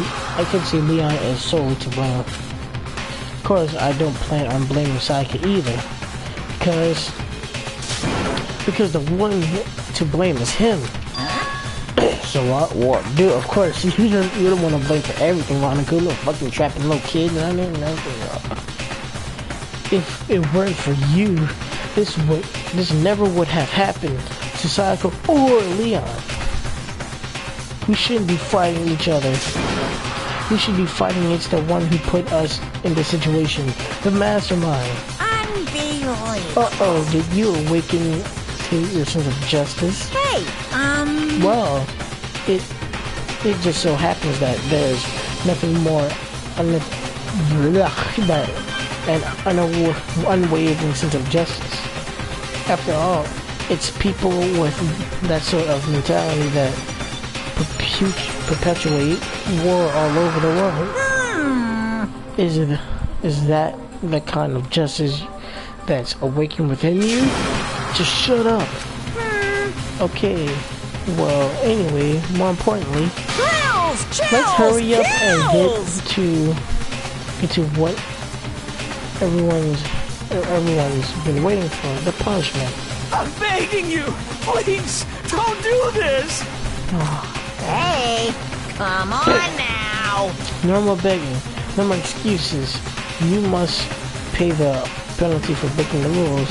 Leon is solely to blame. Of course, I don't plan on blaming Sayaka either. Because the one to blame is him. So So what? What? Dude, of course, you don't want to blame for everything, Monica. Little fucking trapping little kids and everything. If it weren't for you, this never would have happened to Sayako or Leon. We shouldn't be fighting each other. We should be fighting against the one who put us in this situation, the mastermind. Unbelievable. Uh-oh, did you awaken to your sense of justice? Hey, Well, it just so happens that there's nothing more an unwavering sense of justice. After all, it's people with that sort of mentality that perpetuate war all over the world. Is that the kind of justice that's awakened within you? Just shut up. Okay. Well, anyway, more importantly, let's hurry up and get to what everyone's been waiting for, the punishment. I'm begging you! Please, don't do this! Hey, come on now! No more begging, no more excuses. You must pay the penalty for breaking the rules.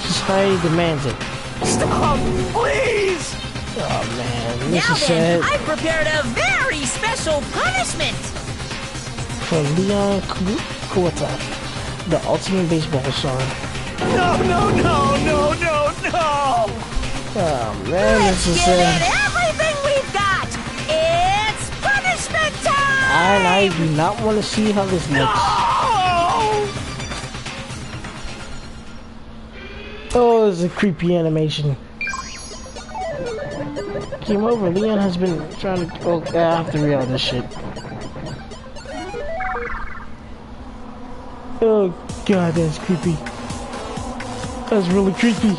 Society demands it. Stop, please! Oh man, this Now is then, sad. I've prepared a very special punishment! For Leon Kuwata, the ultimate baseball star. No, no, no, no, no, no! Oh man, Let's this is give sad. it everything we've got! It's punishment time! And I do not want to see how this looks. Oh, this is a creepy animation. Came over. Leon has been trying to. Oh, I have to read all this shit. Oh god, that's creepy. That's really creepy.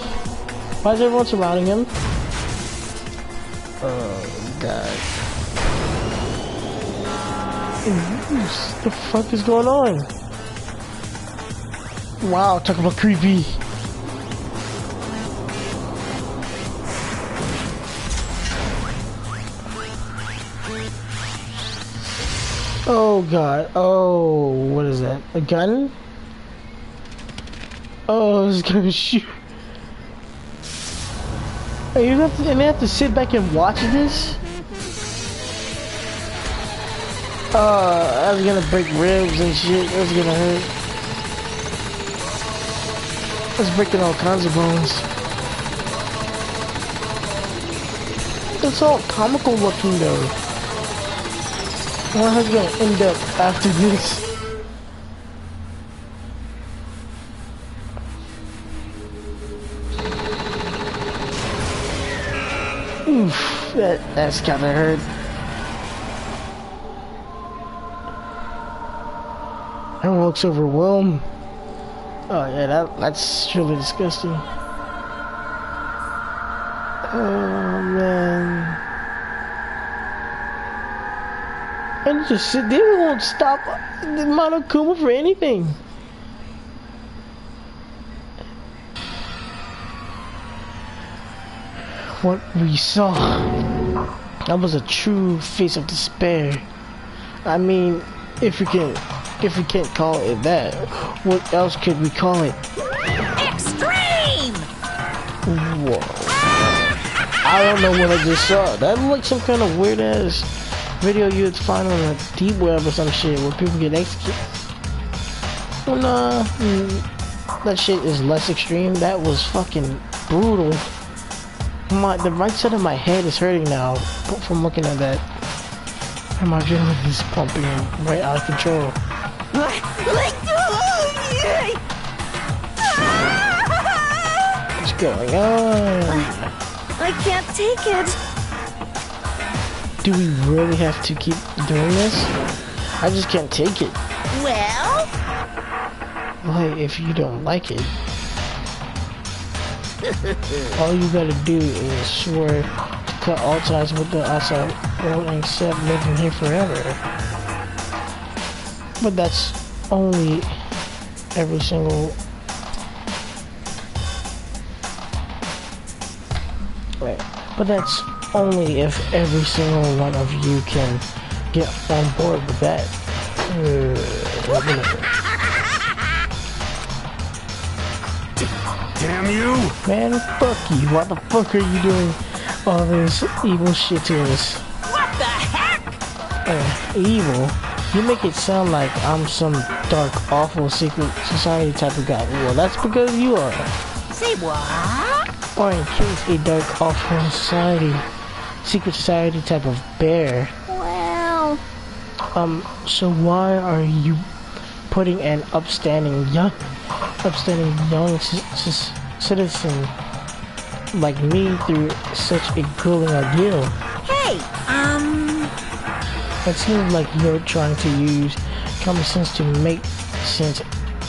Why is everyone surrounding him? Oh god. What the fuck is going on? Wow, talk about creepy. Oh god. Oh, what is that? A gun? Oh, it's gonna shoot. Hey, and they have to sit back and watch this? I was gonna break ribs and shit. That's gonna hurt. It's breaking all kinds of bones. It's all comical looking though. How's it gonna end up after this? Oof, that's kinda hurt. Everyone looks overwhelmed. Oh yeah, that's really disgusting. Oh man. And just sit there, they won't stop the Monokuma for anything. What we saw, that was a true face of despair. I mean, if we can't call it that, what else could we call it? Extreme! Whoa. I don't know what I just saw. That looked like some kind of weird ass video you'd find on a deep web or some shit where people get executed. Well, nah, that shit is less extreme. That was fucking brutal. The right side of my head is hurting now from looking at that. And my adrenaline is pumping right out of control. What's going on? I can't take it. Do we really have to keep doing this? I just can't take it. Well? Well, if you don't like it, all you gotta do is swear to cut all ties with the outside world and accept living here forever. But that's only every single... Right. But that's only if every single one of you can get on board with that. Damn you! Man, fuck you. Why the fuck are you doing all this evil shit to us? What the heck? Evil? You make it sound like I'm some dark, awful secret society type of guy. Well, that's because you are. Say what? Or in case a dark, awful society, secret society type of bear. Well... So why are you putting an upstanding young citizen like me through such a grueling ordeal? Hey, It seems like you're trying to use common sense to make sense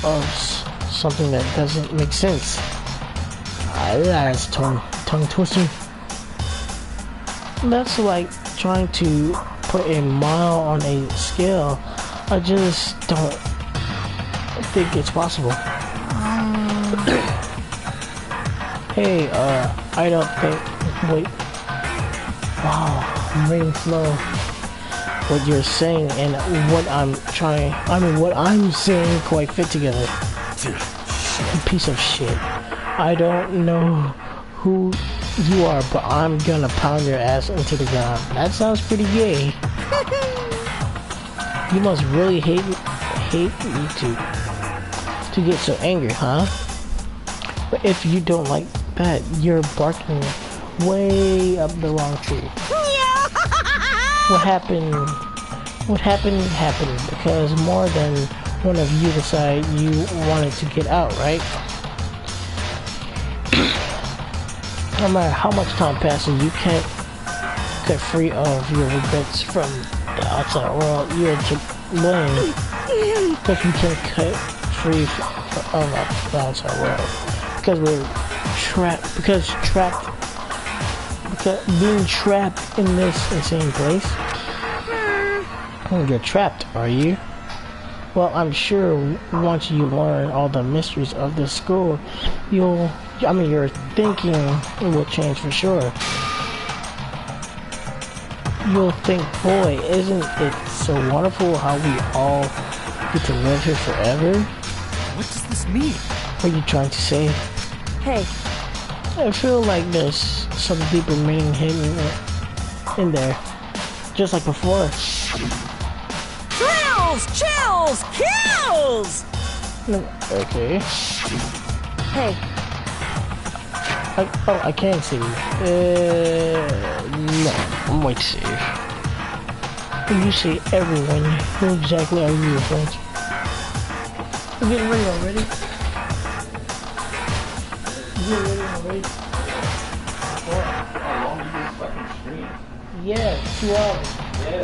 of something that doesn't make sense. That's tongue twister. That's like trying to put a mile on a scale. I just don't think it's possible. Hey, I don't think... Wait. Wow, I'm reading slow. What you're saying and what what I'm saying quite fit together. Piece of shit. I don't know who you are, but I'm gonna pound your ass into the ground. That sounds pretty gay. You must really hate me to get so angry, huh? But if you don't like that, you're barking way up the wrong tree. What happened because more than one of you decided you wanted to get out, right? No matter how much time passes, you can't get free of your regrets from the outside world. You're to blame because we can't cut free of the outside world because we're being trapped in this insane place. You're trapped, are you? Well, I'm sure once you learn all the mysteries of this school, your thinking will change for sure. You'll think, boy, isn't it so wonderful how we all get to live here forever? What does this mean? What are you trying to say? Hey. I feel like there's some deeper meaning hidden in there. Just like before. Thrills, chills, kills! Okay. Hey. I can't see. No, I'm way too safe. When you say everyone, who exactly are you referring to? We're getting ready already? How long did this fucking stream? Yeah, 2 hours. Yeah,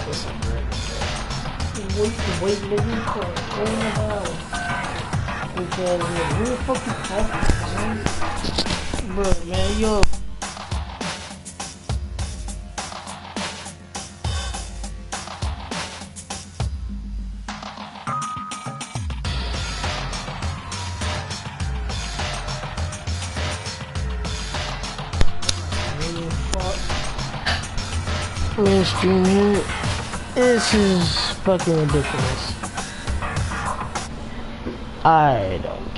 this is great. Wait, nigga, for 4.5 hours. Because who the fuck you talking to? Bro, man, yo. Mainstream here. This is fucking ridiculous. I don't